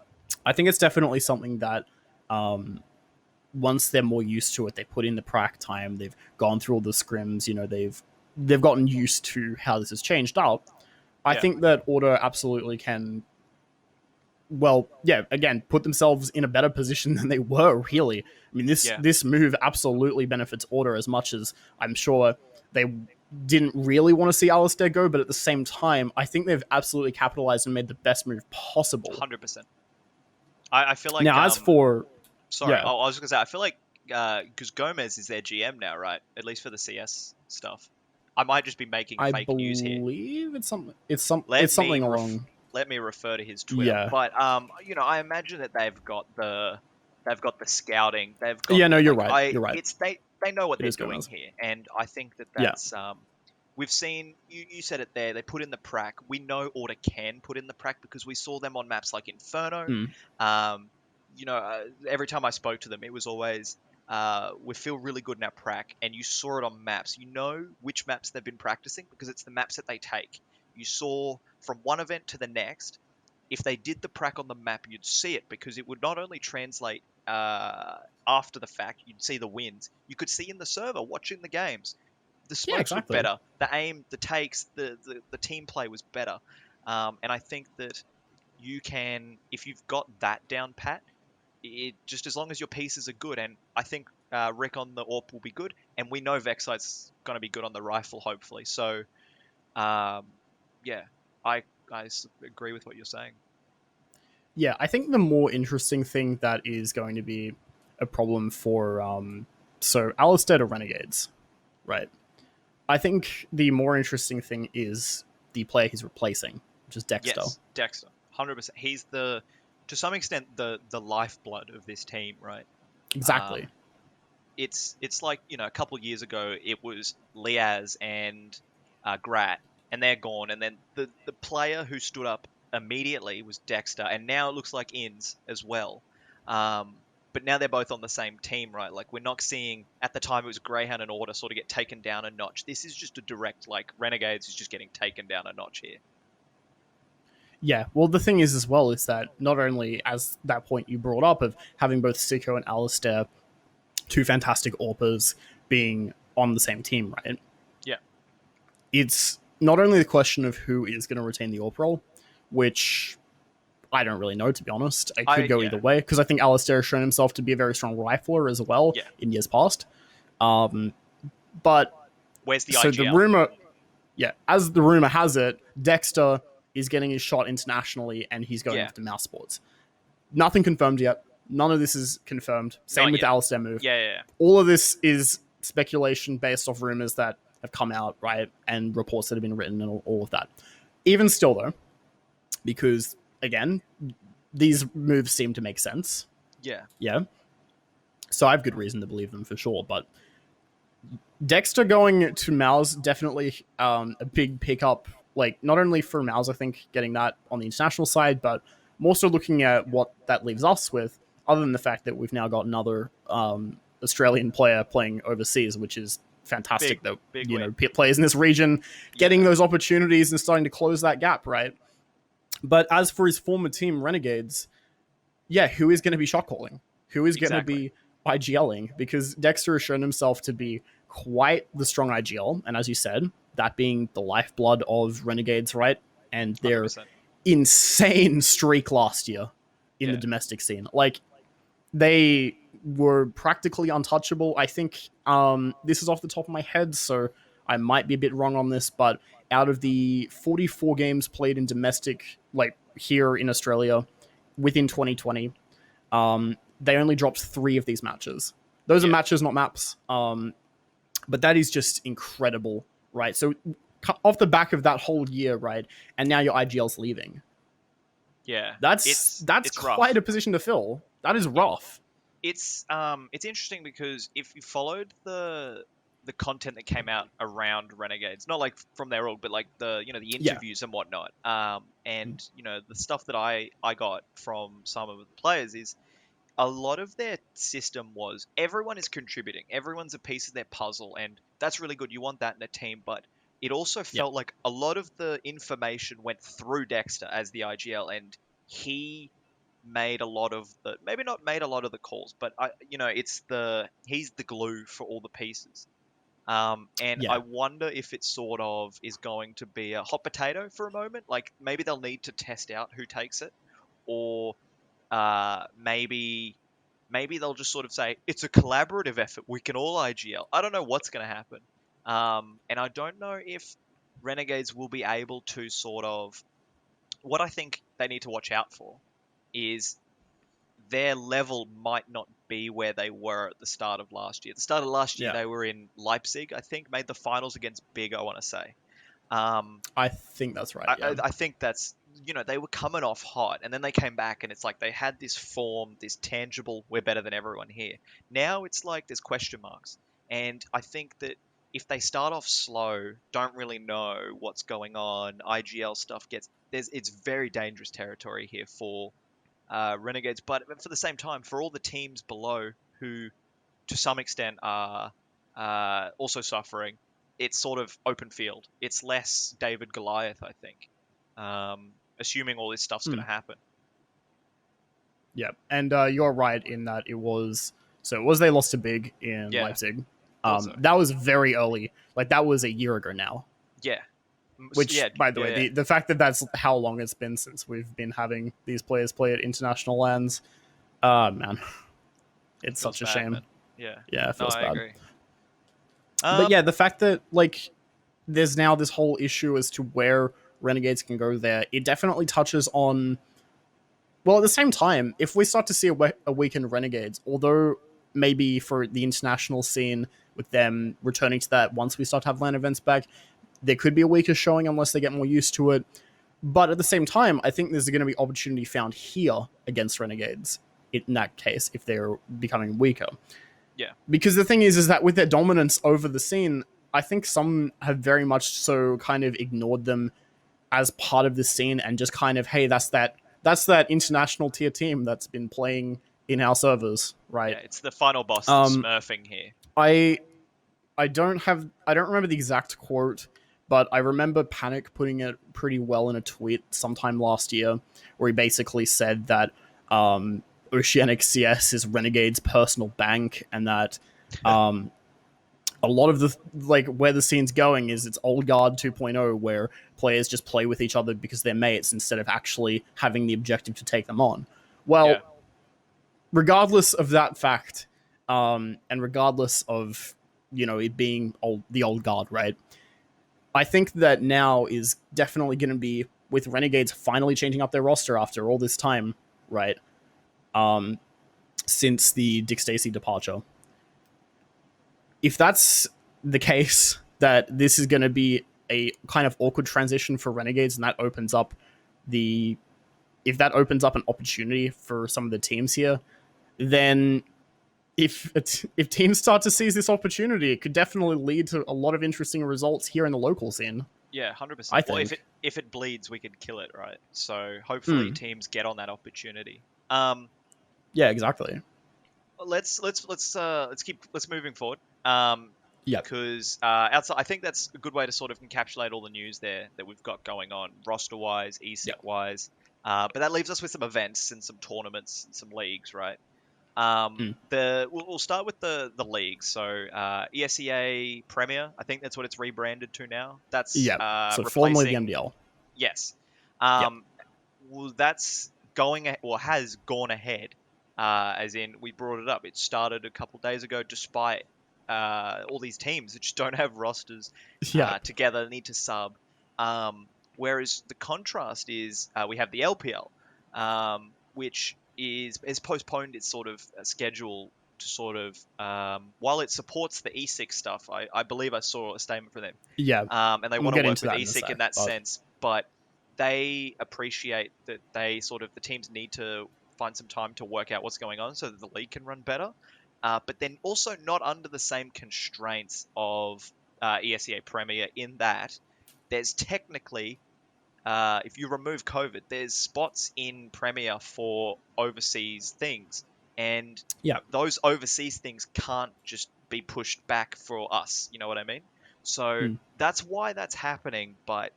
I think it's definitely something that once they're more used to it, they put in the prac time, they've gone through all the scrims, they've gotten used to how this has changed up. I Yeah. think that Order absolutely can, well, yeah, again, put themselves in a better position than they were, really. I mean, Yeah. this move absolutely benefits Order as much as I'm sure they didn't really want to see Alistair go, but at the same time, I think they've absolutely capitalized and made the best move possible. 100%. I feel like Now, as for, sorry, yeah, I was gonna say I feel like because Gomez is their GM now, right? At least for the CS stuff. I might just be making I fake news here. believe Let it's me something along, let me refer to his Twitter. yeah. But I imagine that they've got the scouting, they've got Yeah, no, the you're like right. You're right. it's they know what It they're is doing Gomez. here, and I think that Yeah. that's we've seen you said it there. They put in the prac. We know Order can put in the prac because we saw them on maps like Inferno. Mm. Um, every time I spoke to them, it was always we feel really good in our prac, and you saw it on maps. You know which maps they've been practicing because it's the maps that they take. You saw from one event to the next. If they did the prac on the map, you'd see it because it would not only translate after the fact, you'd see the wins. You could see in the server watching the games. The Yeah, smokes looked exactly. better. The aim, the takes, the team play was better. And I think that you can, if you've got that down pat, it just as long as your pieces are good, and I think Rick on the AWP will be good, and we know Vexite's going to be good on the rifle, hopefully. So, um, yeah, I agree with what you're saying. Yeah, I think the more interesting thing that is going to be a problem for so Alistair to Renegades, right? I think the more interesting thing is the player he's replacing, which is Dexter. Yes, Dexter, 100%. He's to some extent, the lifeblood of this team, right? Exactly. Um, it's like a couple of years ago it was Liaz and Grat, and they're gone, and then the player who stood up immediately was Dexter, and now it looks like Inns as well. But now they're both on the same team, right? Like we're not seeing at the time it was Greyhound and Order sort of get taken down a notch. This is just a direct like Renegades is just getting taken down a notch here. Yeah, well, the thing is as well is that not only as that point you brought up of having both Sicko and Alistair, two fantastic AWPers, being on the same team, right? Yeah, It's not only the question of who is going to retain the AWP role, which I don't really know, to be honest. It could go yeah, either way, because I think Alistair has shown himself to be a very strong rifler as well yeah. in years past. But Where's the so the IGL? rumor, yeah, as the rumor has it, Dexter is getting his shot internationally and he's going Yeah, off to Mouse Sports. Nothing confirmed yet. None of this is confirmed. Same not with the yet. Alistair move. Yeah. All of this is speculation based off rumors that have come out, right? And reports that have been written and all of that. Even still, though, because again, these moves seem to make sense. Yeah. Yeah. So I have good reason to believe them for sure. But Dexter going to Mouse, definitely a big pickup. Like, not only for Mouse, I think, getting that on the international side, but more so looking at what that leaves us with, other than the fact that we've now got another Australian player playing overseas, which is fantastic. That Big win. Players in this region getting those opportunities and starting to close that gap, right? But as for his former team, Renegades, yeah, who is going to be shot calling? Who is going to be IGLing? Because Dexter has shown himself to be quite the strong IGL, and as you said, that being the lifeblood of Renegades, right? And their 100%. insane streak last year in the domestic scene. Like, they were practically untouchable. I think this is off the top of my head, so I might be a bit wrong on this, but out of the 44 games played in domestic, like here in Australia, within 2020, they only dropped 3 of these matches. Those are matches, not maps. But that is just incredible, right? So off the back of that whole year, right, and now your IGL's leaving. Yeah, That's it's quite rough. a position to fill. That is rough. It's interesting because if you followed the content that came out around Renegades, not like from their org, but like the the interviews and whatnot, and the stuff that I got from some of the players is a lot of their system was everyone is contributing, everyone's a piece of their puzzle, and that's really good. You want that in a team, but it also Yep. felt like a lot of the information went through Dexter as the IGL, and he made a lot of the, maybe not made a lot of the calls, but he's the glue for all the pieces. And I Yeah. wonder if it sort of is going to be a hot potato for a moment. Like maybe they'll need to test out who takes it, or maybe they'll just sort of say it's a collaborative effort. We can all IGL. I don't know what's going to happen, and I don't know if Renegades will be able to sort of. What I think they need to watch out for is their level might not be where they were at the start of last year. At the start of last year, Yeah. they were in Leipzig, I think, made the finals against Big, I want to say. Um, I think that's right. Yeah. I think that's, they were coming off hot and then they came back and it's like they had this form, this tangible, we're better than everyone here. Now it's like there's question marks. And I think that if they start off slow, don't really know what's going on, IGL stuff it's very dangerous territory here for Renegades. But for the same time, for all the teams below who to some extent are also suffering, it's sort of open field. It's less David Goliath, I think, assuming all this stuff's going Hmm. to happen. Yeah. And you're right in that it was they lost to Big in Yeah, Leipzig. also. That was very early. Like that was a year ago now. Yeah. Which, Yeah, by the yeah, way, yeah. the fact that that's how long it's been since we've been having these players play at international lands, man, It it's feels such a bad, shame. man. Yeah. Yeah, it No, feels I bad. agree. But yeah, the fact that like there's now this whole issue as to where Renegades can go there, it definitely touches on. Well, at the same time, if we start to see a weakened Renegades, although maybe for the international scene with them returning to that once we start to have LAN events back, there could be a weaker showing unless they get more used to it. But at the same time, I think there's going to be opportunity found here against Renegades in that case if they're becoming weaker. Yeah. Because the thing is that with their dominance over the scene, I think some have very much so kind of ignored them as part of the scene and just kind of, hey, that's that international tier team that's been playing in our servers, Yeah, right? it's the final boss that's Um, smurfing here. I I don't remember the exact quote, but I remember Panic putting it pretty well in a tweet sometime last year, where he basically said that Oceanic CS is Renegade's personal bank, and that um, a lot of the like where the scene's going is it's old guard 2.0, where players just play with each other because they're mates instead of actually having the objective to take them on. Yeah. Well, regardless of that fact, and regardless of it being the old guard, right? I think that now is definitely going to be with Renegades finally changing up their roster after all this time, right? Um, since the Dick Stacy departure. If that's the case, that this is going to be a kind of awkward transition for Renegades, and that opens up the if that opens up an opportunity for some of the teams here, then if teams start to seize this opportunity, it could definitely lead to a lot of interesting results here in the local scene. Yeah, I 100%. Well, think. if it bleeds, we can kill it, right? So hopefully Mm, teams get on that opportunity. yeah, exactly. Let's moving forward. Yep. Because outside, I think that's a good way to sort of encapsulate all the news there that we've got going on, roster wise, ESIC Yep. wise. But that leaves us with some events and some tournaments and some leagues, right? Mm. We'll start with the leagues. So ESEA Premier, I think that's what it's rebranded to now. That's Yep. So formerly the replacing, MDL. yes. Yep. Well, that's or has gone ahead. As in, we brought it up. It started a couple days ago, despite all these teams that just don't have rosters Yep. together, need to sub. Whereas the contrast is we have the LPL, which is postponed its sort of schedule to sort of while it supports the ESIC stuff. I believe I saw a statement from them, Yeah. and they We'll want to get work into with that in a ESIC in sec. that But sense, but they appreciate that the teams need to find some time to work out what's going on so that the league can run better. But then also not under the same constraints of ESEA Premier in that there's technically, if you remove COVID, there's spots in Premier for overseas things, and yeah. those overseas things can't just be pushed back for us. You know what I mean? So Hmm. that's why that's happening. But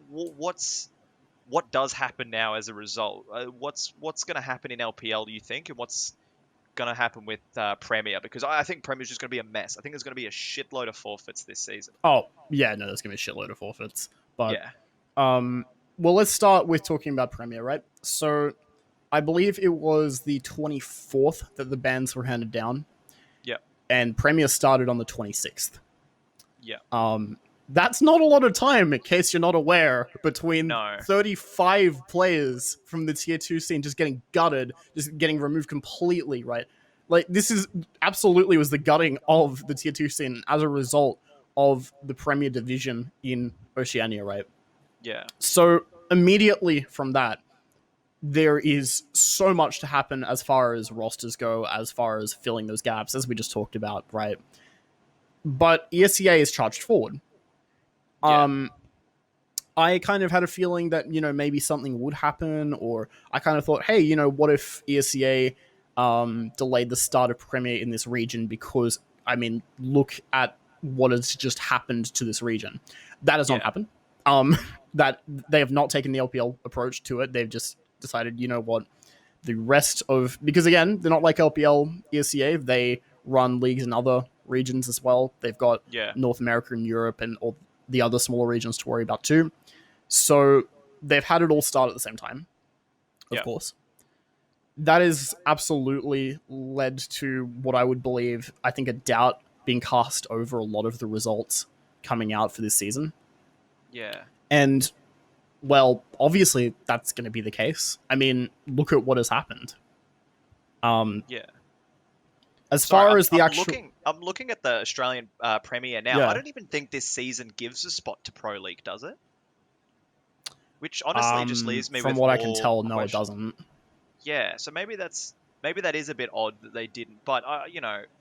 what does happen now as a result? What's going to happen in LPL, do you think, and what's going to happen with Premier? Because I think Premier's just going to be a mess. I think there's going to be a shitload of forfeits this season. Oh, yeah, no, there's going to be a shitload of forfeits. But, Yeah, well, let's start with talking about Premier, right? So, I believe it was the 24th that the bans were handed down, yeah, and Premier started on the 26th. yeah. That's not a lot of time, in case you're not aware, between No, 35 players from the tier 2 scene just getting gutted, just getting removed completely, right? Like, this is absolutely was the gutting of the tier 2 scene as a result of the Premier Division in Oceania, right? yeah, So, immediately from that, there is so much to happen as far as rosters go, as far as filling those gaps, as we just talked about, right? But ESEA is charged forward. yeah, I kind of had a feeling that, maybe something would happen, or I kind of thought, hey, what if ESEA delayed the start of Premier in this region because, I mean, look at what has just happened to this region. That has not yeah, happened. That they have not taken the LPL approach to it. They've just decided, what, the rest of, because again, they're not like LPL ESEA. They run leagues in other regions as well. They've got yeah, North America and Europe and all the other smaller regions to worry about too. So they've had it all start at the same time, of yeah, course. That has absolutely led to what I would believe, I think, a doubt being cast over a lot of the results coming out for this season. yeah, And, well, obviously that's going to be the case. I mean, look at what has happened. yeah. As Sorry, far I'm as the actual... I'm looking at the Australian Premier now. I Yeah. don't even think this season gives a spot to Pro League, does it? Which honestly just leaves me From with what I can more tell, no, it questions. doesn't. Yeah, so maybe that is a bit odd that they didn't. But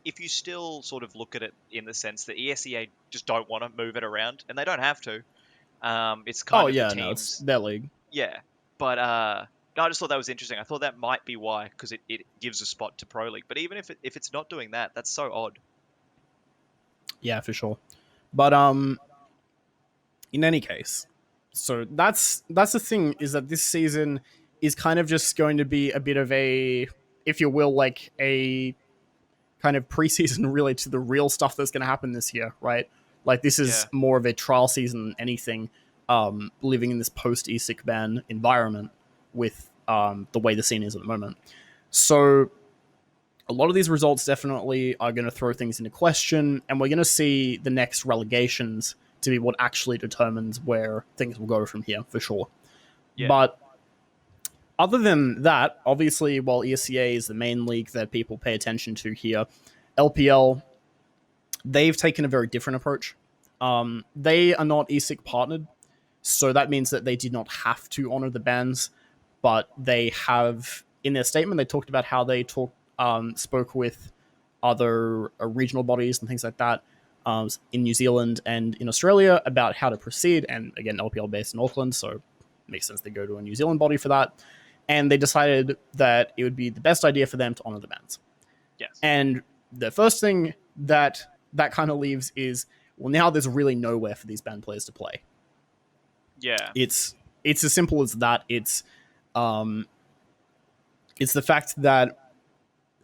if you still sort of look at it in the sense that ESEA just don't want to move it around, and they don't have to. It's Oh, kind of the yeah, no, it's teams. their league. Yeah, but no, I just thought that was interesting. I thought that might be why, because it gives a spot to Pro League. But even if it's not doing that, that's so odd. Yeah, for sure. But, in any case, so that's the thing, is that this season is kind of just going to be a bit of a, if you will, like a kind of preseason really to the real stuff that's going to happen this year, right? Like, this is Yeah, more of a trial season than anything, living in this post ESIC ban environment with the way the scene is at the moment. So a lot of these results definitely are going to throw things into question, and we're going to see the next relegations to be what actually determines where things will go from here, for sure. yeah, But other than that, obviously, while ESCA is the main league that people pay attention to here, LPL, they've taken a very different approach. They are not ESIC partnered, so that means that they did not have to honor the bans, but they have, in their statement, they talked about how they spoke with other regional bodies and things like that in New Zealand and in Australia about how to proceed. And again, LPL based in Auckland, so it makes sense they go to a New Zealand body for that. And they decided that it would be the best idea for them to honor the bans. yes, And the first thing that kind of leaves is, well, now there's really nowhere for these band players to play. yeah, It's as simple as that. It's the fact that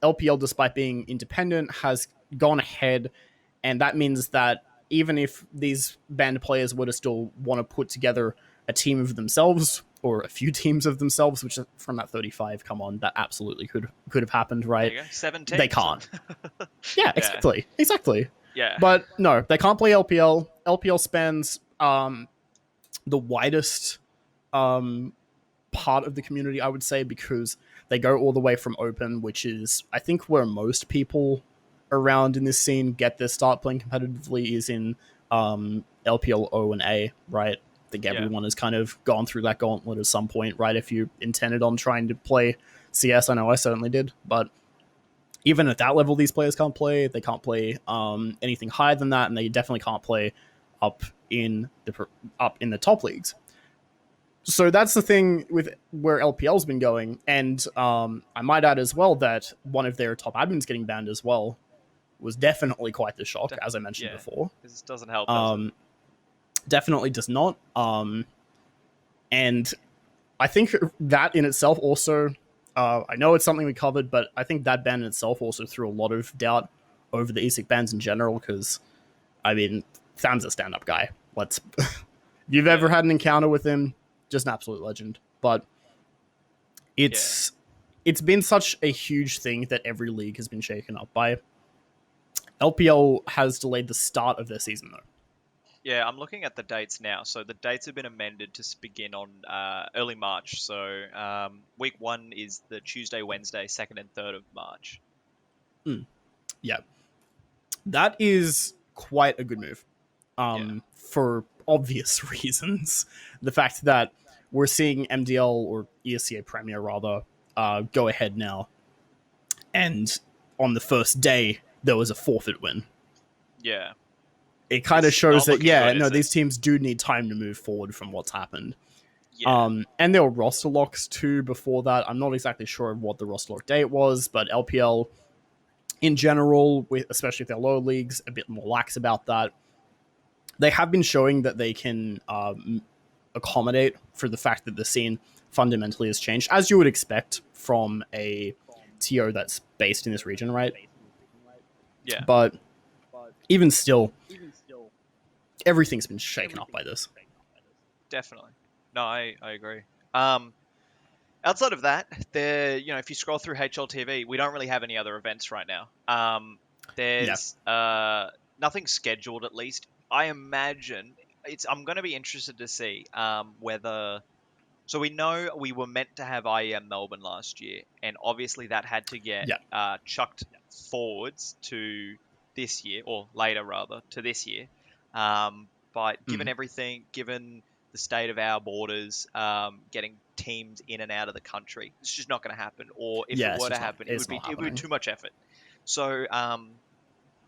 LPL, despite being independent, has gone ahead, and that means that even if these band players were to still want to put together a team of themselves or a few teams of themselves, which from that 35, come on, that absolutely could have happened, there right? you go, 17. They can't. Yeah, Yeah, exactly. yeah, But no, they can't play LPL. LPL spans the widest part of the community, I would say, because they go all the way from open, which is, I think, where most people around in this scene get their start playing competitively, is in LPL O and A, right? I think yeah, everyone has kind of gone through that gauntlet at some point, right? If you intended on trying to play CS, I know I certainly did, but even at that level, these players can't play. They can't play anything higher than that, and they definitely can't play up in the top leagues. So that's the thing with where LPL's been going, and I might add as well that one of their top admins getting banned as well, was definitely quite the shock, as I mentioned before. This doesn't help, does it? Definitely does not. And I think that in itself also, I know it's something we covered, but I think that ban in itself also threw a lot of doubt over the ESIC bans in general, because, I mean, Tham's a stand-up guy. If you've ever had an encounter with him, just an absolute legend. But it's been such a huge thing that every league has been shaken up by. LPL has delayed the start of their season, though. Yeah, I'm looking at the dates now. So the dates have been amended to begin on early March. So week 1 is the Tuesday, Wednesday, 2nd and 3rd of March. Yeah. That is quite a good move. For obvious reasons. The fact that we're seeing MDL, or ESCA Premier rather, go ahead now. And on the first day, there was a forfeit win. Yeah. It kind of shows that, these teams do need time to move forward from what's happened. Yeah. And there were roster locks too before that. I'm not exactly sure of what the roster lock date was, but LPL in general, especially with their lower leagues, a bit more lax about that. They have been showing that they can accommodate for the fact that the scene fundamentally has changed, as you would expect from a TO that's based in this region, right? Yeah. But even still, everything's been shaken up by this. Definitely. No, I agree. Outside of that, if you scroll through HLTV, we don't really have any other events right now. There's nothing scheduled, at least. I imagine I'm going to be interested to see whether. So we know we were meant to have IEM Melbourne last year, and obviously that had to get chucked forwards to this year, or later rather, to this year. But given everything, given the state of our borders, getting teams in and out of the country, it's just not going to happen. Or if it were to happen, it would be too much effort. So,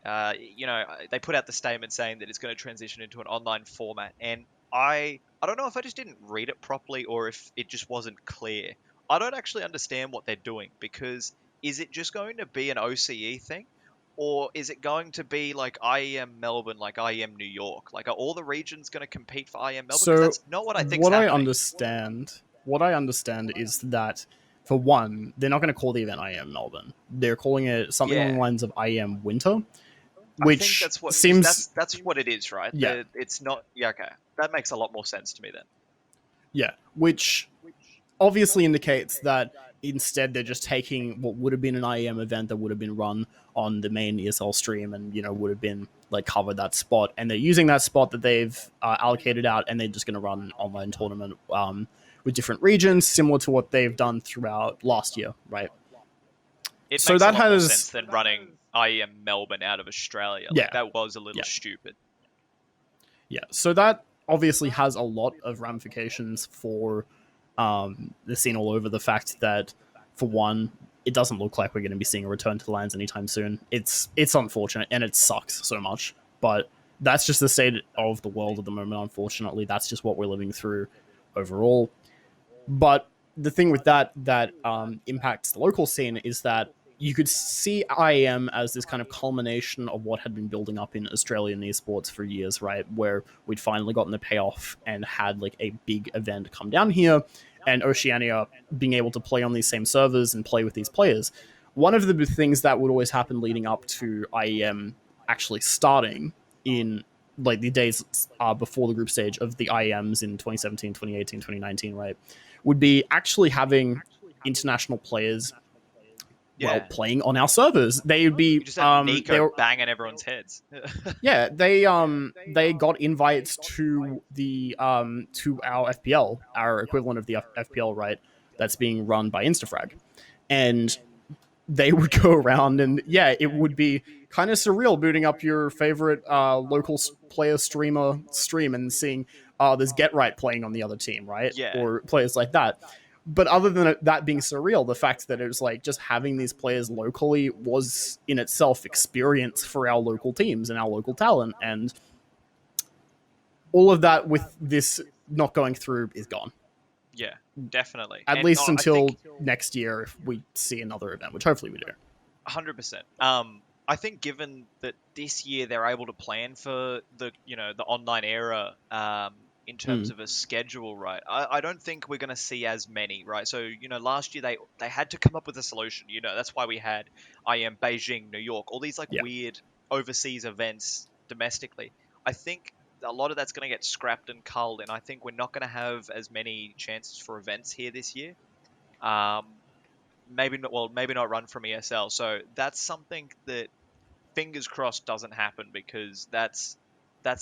they put out the statement saying that it's going to transition into an online format, and I don't know if I just didn't read it properly or if it just wasn't clear. I don't actually understand what they're doing, because is it just going to be an OCE thing? Or is it going to be like IEM Melbourne, like IEM New York? Like, are all the regions going to compete for IEM Melbourne? So that's not what I think is happening. What I understand is that, for one, they're not going to call the event IEM Melbourne. They're calling it something along the lines of IEM Winter, which I think that's what seems... That's what it is, right? Yeah. It's not... Yeah, okay. That makes a lot more sense to me then. Yeah, which obviously indicates that instead they're just taking what would have been an IEM event that would have been run on the main ESL stream and, would have been, covered that spot. And they're using that spot that they've allocated out, and they're just going to run an online tournament with different regions, similar to what they've done throughout last year, right? It makes a lot more sense than running IEM Melbourne out of Australia. That was a little stupid. Yeah, so that obviously has a lot of ramifications for the scene all over. The fact that, for one, it doesn't look like we're going to be seeing a return to the lands anytime soon. It's unfortunate, and it sucks so much, but that's just the state of the world at the moment, unfortunately. That's just what we're living through overall. But the thing with that impacts the local scene is that you could see IEM as this kind of culmination of what had been building up in Australian esports for years, right? Where we'd finally gotten the payoff and had a big event come down here, and Oceania being able to play on these same servers and play with these players. One of the things that would always happen leading up to IEM actually starting in the days before the group stage of the IEMs in 2017, 2018, 2019, right, would be actually having international players playing on our servers. They would be just have Nico banging everyone's heads. Yeah, they got invites to the to our FPL, our equivalent of the FPL, right? That's being run by Instafrag, and they would go around, and it would be kind of surreal booting up your favorite local player streamer stream and seeing there's Get Right playing on the other team, right? Or players like that. But other than that being surreal, the fact that it was just having these players locally was in itself experience for our local teams and our local talent. And all of that with this not going through is gone. Yeah, definitely. At least until next year, if we see another event, which hopefully we do. 100%. I think given that this year they're able to plan for the online era, in terms Mm, of a schedule, right? I don't think we're going to see as many, right? So last year they had to come up with a solution. That's why we had IM Beijing, New York, all these like yeah, weird overseas events domestically. I think a lot of that's going to get scrapped and culled, and I think we're not going to have as many chances for events here this year. Um, maybe not. Well, maybe not run from ESL. So that's something that fingers crossed doesn't happen, because that's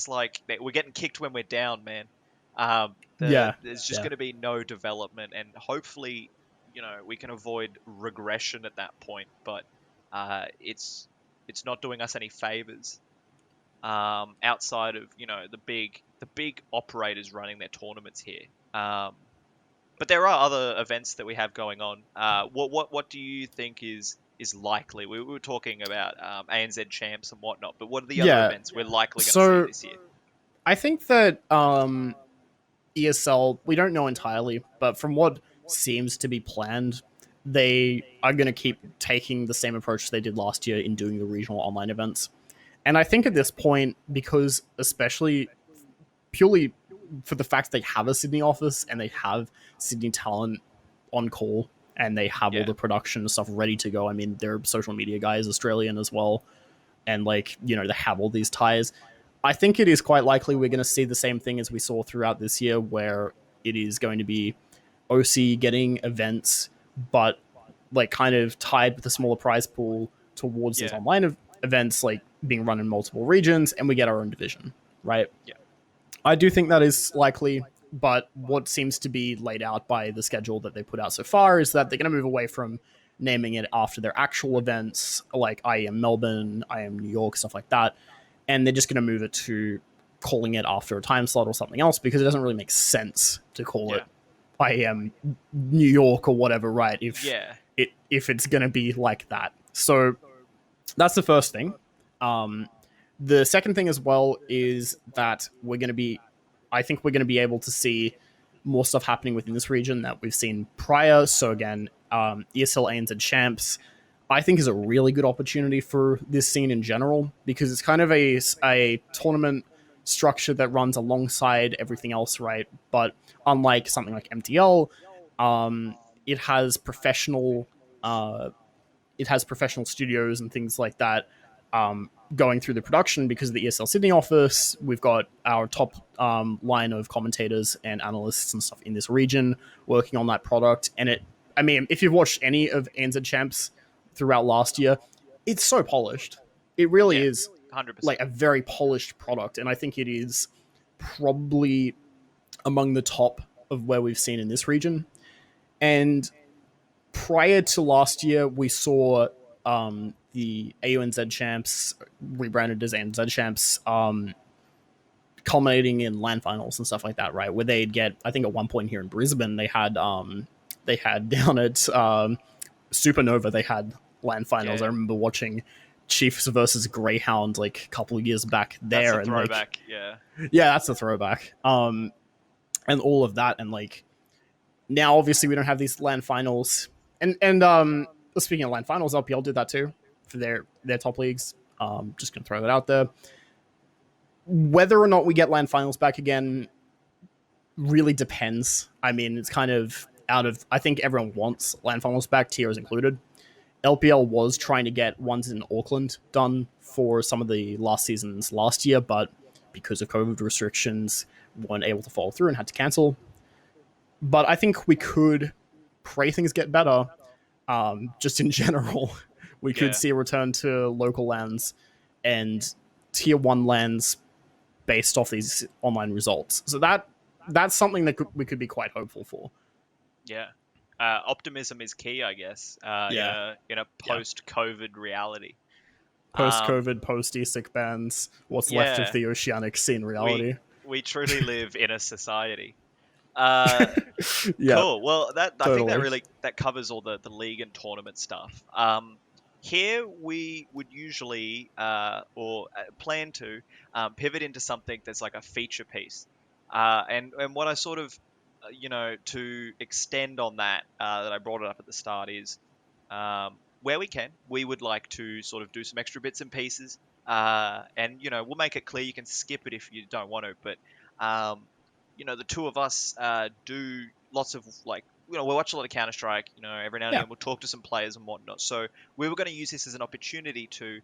like we're getting kicked when we're down, man. yeah, There's just yeah, going to be no development, and hopefully, we can avoid regression at that point. But it's not doing us any favors. Outside of the big operators running their tournaments here. But there are other events that we have going on. What do you think is likely? We were talking about ANZ champs and whatnot, but what are the other yeah. events we're likely going to see So this year? I think that ESL, we don't know entirely, but from what seems to be planned, they are going to keep taking the same approach they did last year in doing the regional online events. And I think at this point, because especially purely for the fact they have a Sydney office and they have Sydney talent on call and they have all Yeah, the production and stuff ready to go. I mean, their social media guy is Australian as well. And like, they have all these ties. I think it is quite likely we're going to see the same thing as we saw throughout this year, where it is going to be OC getting events, but like kind of tied with a smaller prize pool towards these yeah, online events, like being run in multiple regions, and we get our own division, right? yeah, I do think that is likely, but what seems to be laid out by the schedule that they put out so far is that they're going to move away from naming it after their actual events, like I am Melbourne, I am New York, stuff like that, and they're just going to move it to calling it after a time slot or something else, because it doesn't really make sense to call it yeah, I am New York or whatever, right? yeah, If it's going to be like that. So that's the first thing. Um, the second thing as well is that I think we're going to be able to see more stuff happening within this region that we've seen prior. So again, ESL ANZ champs, I think is a really good opportunity for this scene in general, because it's kind of a tournament structure that runs alongside everything else, right? But unlike something like MTL, um, it has professional uh, it has professional studios and things like that going through the production because of the ESL Sydney office. We've got our top line of commentators and analysts and stuff in this region working on that product. And I mean, if you've watched any of ANZ Champs throughout last year, it's so polished. It really yeah, is like 100%. a very polished product. And I think it is probably among the top of where we've seen in this region. And prior to last year, we saw the AUNZ champs rebranded as ANZ champs, culminating in land finals and stuff like that, right? Where they'd get, I think at one point here in Brisbane, they had down at Supernova, they had land finals. I Yeah, remember watching Chiefs versus Greyhound like a couple of years back that's a there, and like, throwback. Yeah, yeah, that's a throwback. And all of that, and like now obviously we don't have these land finals, and speaking of land finals, LPL did that too for their top leagues. Just gonna throw that out there. Whether or not we get land finals back again really depends. I mean, it's kind of out of, I think everyone wants land finals back, tiers included. LPL was trying to get ones in Auckland done for some of the last seasons last year, but because of COVID restrictions, weren't able to follow through and had to cancel. But I think we could pray things get better. Just in general, we could yeah. see a return to local lands and tier one lands based off these online results. So that's something that we could be quite hopeful for. Yeah. Optimism is key, I guess, in Yeah, a yeah. post-COVID reality. Post Um, COVID, post ESIC bans, what's left of yeah, the Oceanic scene we reality. we truly live in a society. Uh, Yeah, cool. Well, that I think that totally. really that covers all the league and tournament stuff. Here we would usually or plan to pivot into something that's like a feature piece. And what I sort of to extend on that that I brought it up at the start is where we can, we would like to sort of do some extra bits and pieces. And we'll make it clear you can skip it if you don't want to. But the two of us do lots of we watch a lot of Counter Strike. Every now and Yeah. again we'll talk to some players and whatnot. So we were going to use this as an opportunity to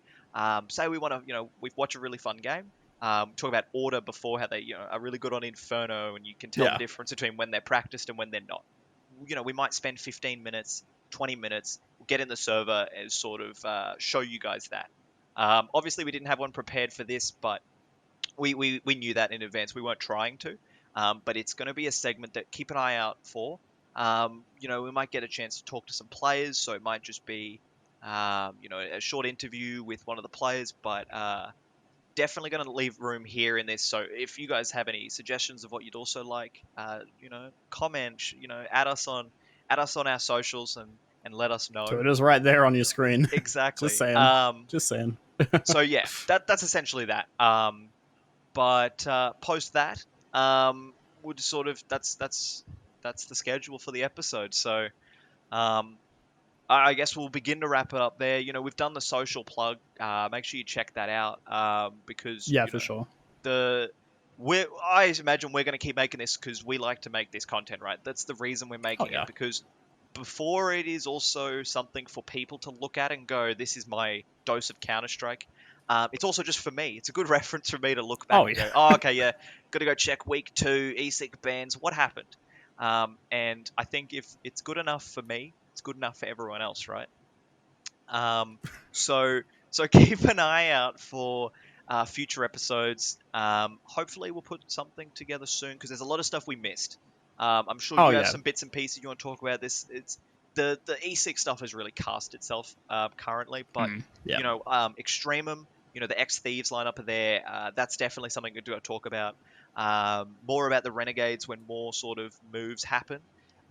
say we want to, we've watched a really fun game. Talk about Order before, how they are really good on Inferno, and you can tell the difference between when they're practiced and when they're not. We might spend 15 minutes, 20 minutes, get in the server and sort of show you guys that. Obviously, we didn't have one prepared for this, but we knew that in advance. We weren't trying to, but it's going to be a segment that keep an eye out for. We might get a chance to talk to some players, so it might just be, a short interview with one of the players, but definitely going to leave room here in this. So if you guys have any suggestions of what you'd also like, comment, add us on our socials and let us know. Twitter's right there on your screen. Exactly. Just saying. Just saying. So yeah, that's essentially that. But post that, would sort of that's the schedule for the episode. So I guess we'll begin to wrap it up there. We've done the social plug. Make sure you check that out because for sure. I imagine we're going to keep making this because we like to make this content, right? That's the reason we're making it, because before it is also something for people to look at and go, this is my dose of Counter-Strike. It's also just for me. It's a good reference for me to look back and go, okay, yeah, got to go check week 2, ESIC bans, what happened? And I think if it's good enough for me, it's good enough for everyone else, right? So keep an eye out for future episodes. Hopefully we'll put something together soon because there's a lot of stuff we missed. I'm sure you have some bits and pieces you want to talk about. It's the ESIC stuff has really cast itself currently, but Extremum, the X Thieves lineup are there. That's definitely something to talk about. More about the Renegades when more sort of moves happen.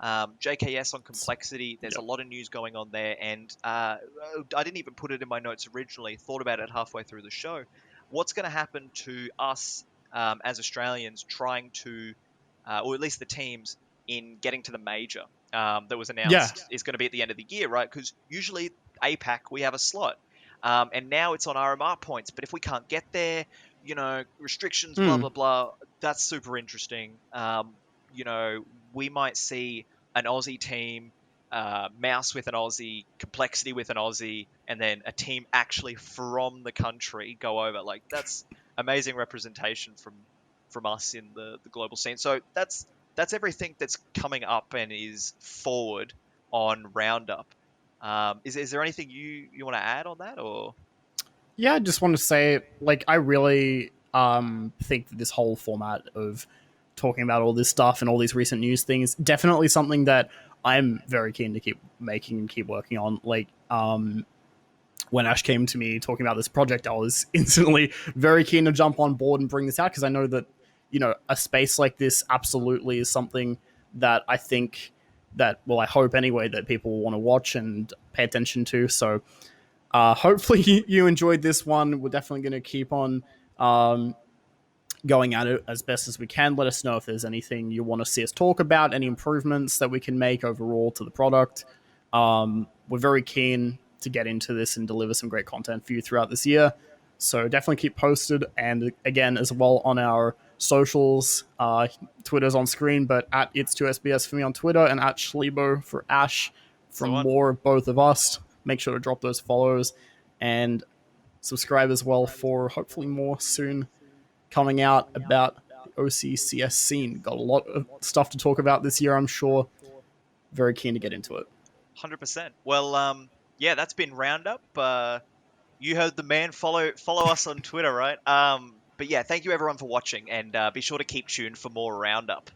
JKS on Complexity, there's a lot of news going on there, and I didn't even put it in my notes originally, thought about it halfway through the show. What's going to happen to us as Australians trying to, or at least the teams, in getting to the major that was announced is going to be at the end of the year, right? Because usually APAC, we have a slot, and now it's on RMR points, but if we can't get there, restrictions, blah, blah, blah, that's super interesting. We might see an Aussie team, Mouse with an Aussie, Complexity with an Aussie, and then a team actually from the country go over. Like, that's amazing representation from us in the global scene. So that's everything that's coming up and is forward on Roundup. Is there anything you want to add on that, or? Yeah, I just want to say, I really think that this whole format of talking about all this stuff and all these recent news things, definitely something that I'm very keen to keep making and keep working on. When Ash came to me talking about this project, I was instantly very keen to jump on board and bring this out because I know that, a space like this absolutely is something that I think that, I hope anyway, that people will want to watch and pay attention to. So hopefully you enjoyed this one. We're definitely going to keep on going at it as best as we can. Let us know if there's anything you want to see us talk about, any improvements that we can make overall to the product. We're very keen to get into this and deliver some great content for you throughout this year. So definitely keep posted. And again, as well on our socials, Twitter's on screen, but at It's2SBS for me on Twitter and at Schliebo for Ash for more of both of us. Make sure to drop those follows and subscribe as well for hopefully more soon coming out about the OCCS scene. Got a lot of stuff to talk about this year, I'm sure. Very keen to get into it. 100%. Well, that's been Roundup. You heard the man. Follow us on Twitter, right? But yeah, thank you everyone for watching, and be sure to keep tuned for more Roundup.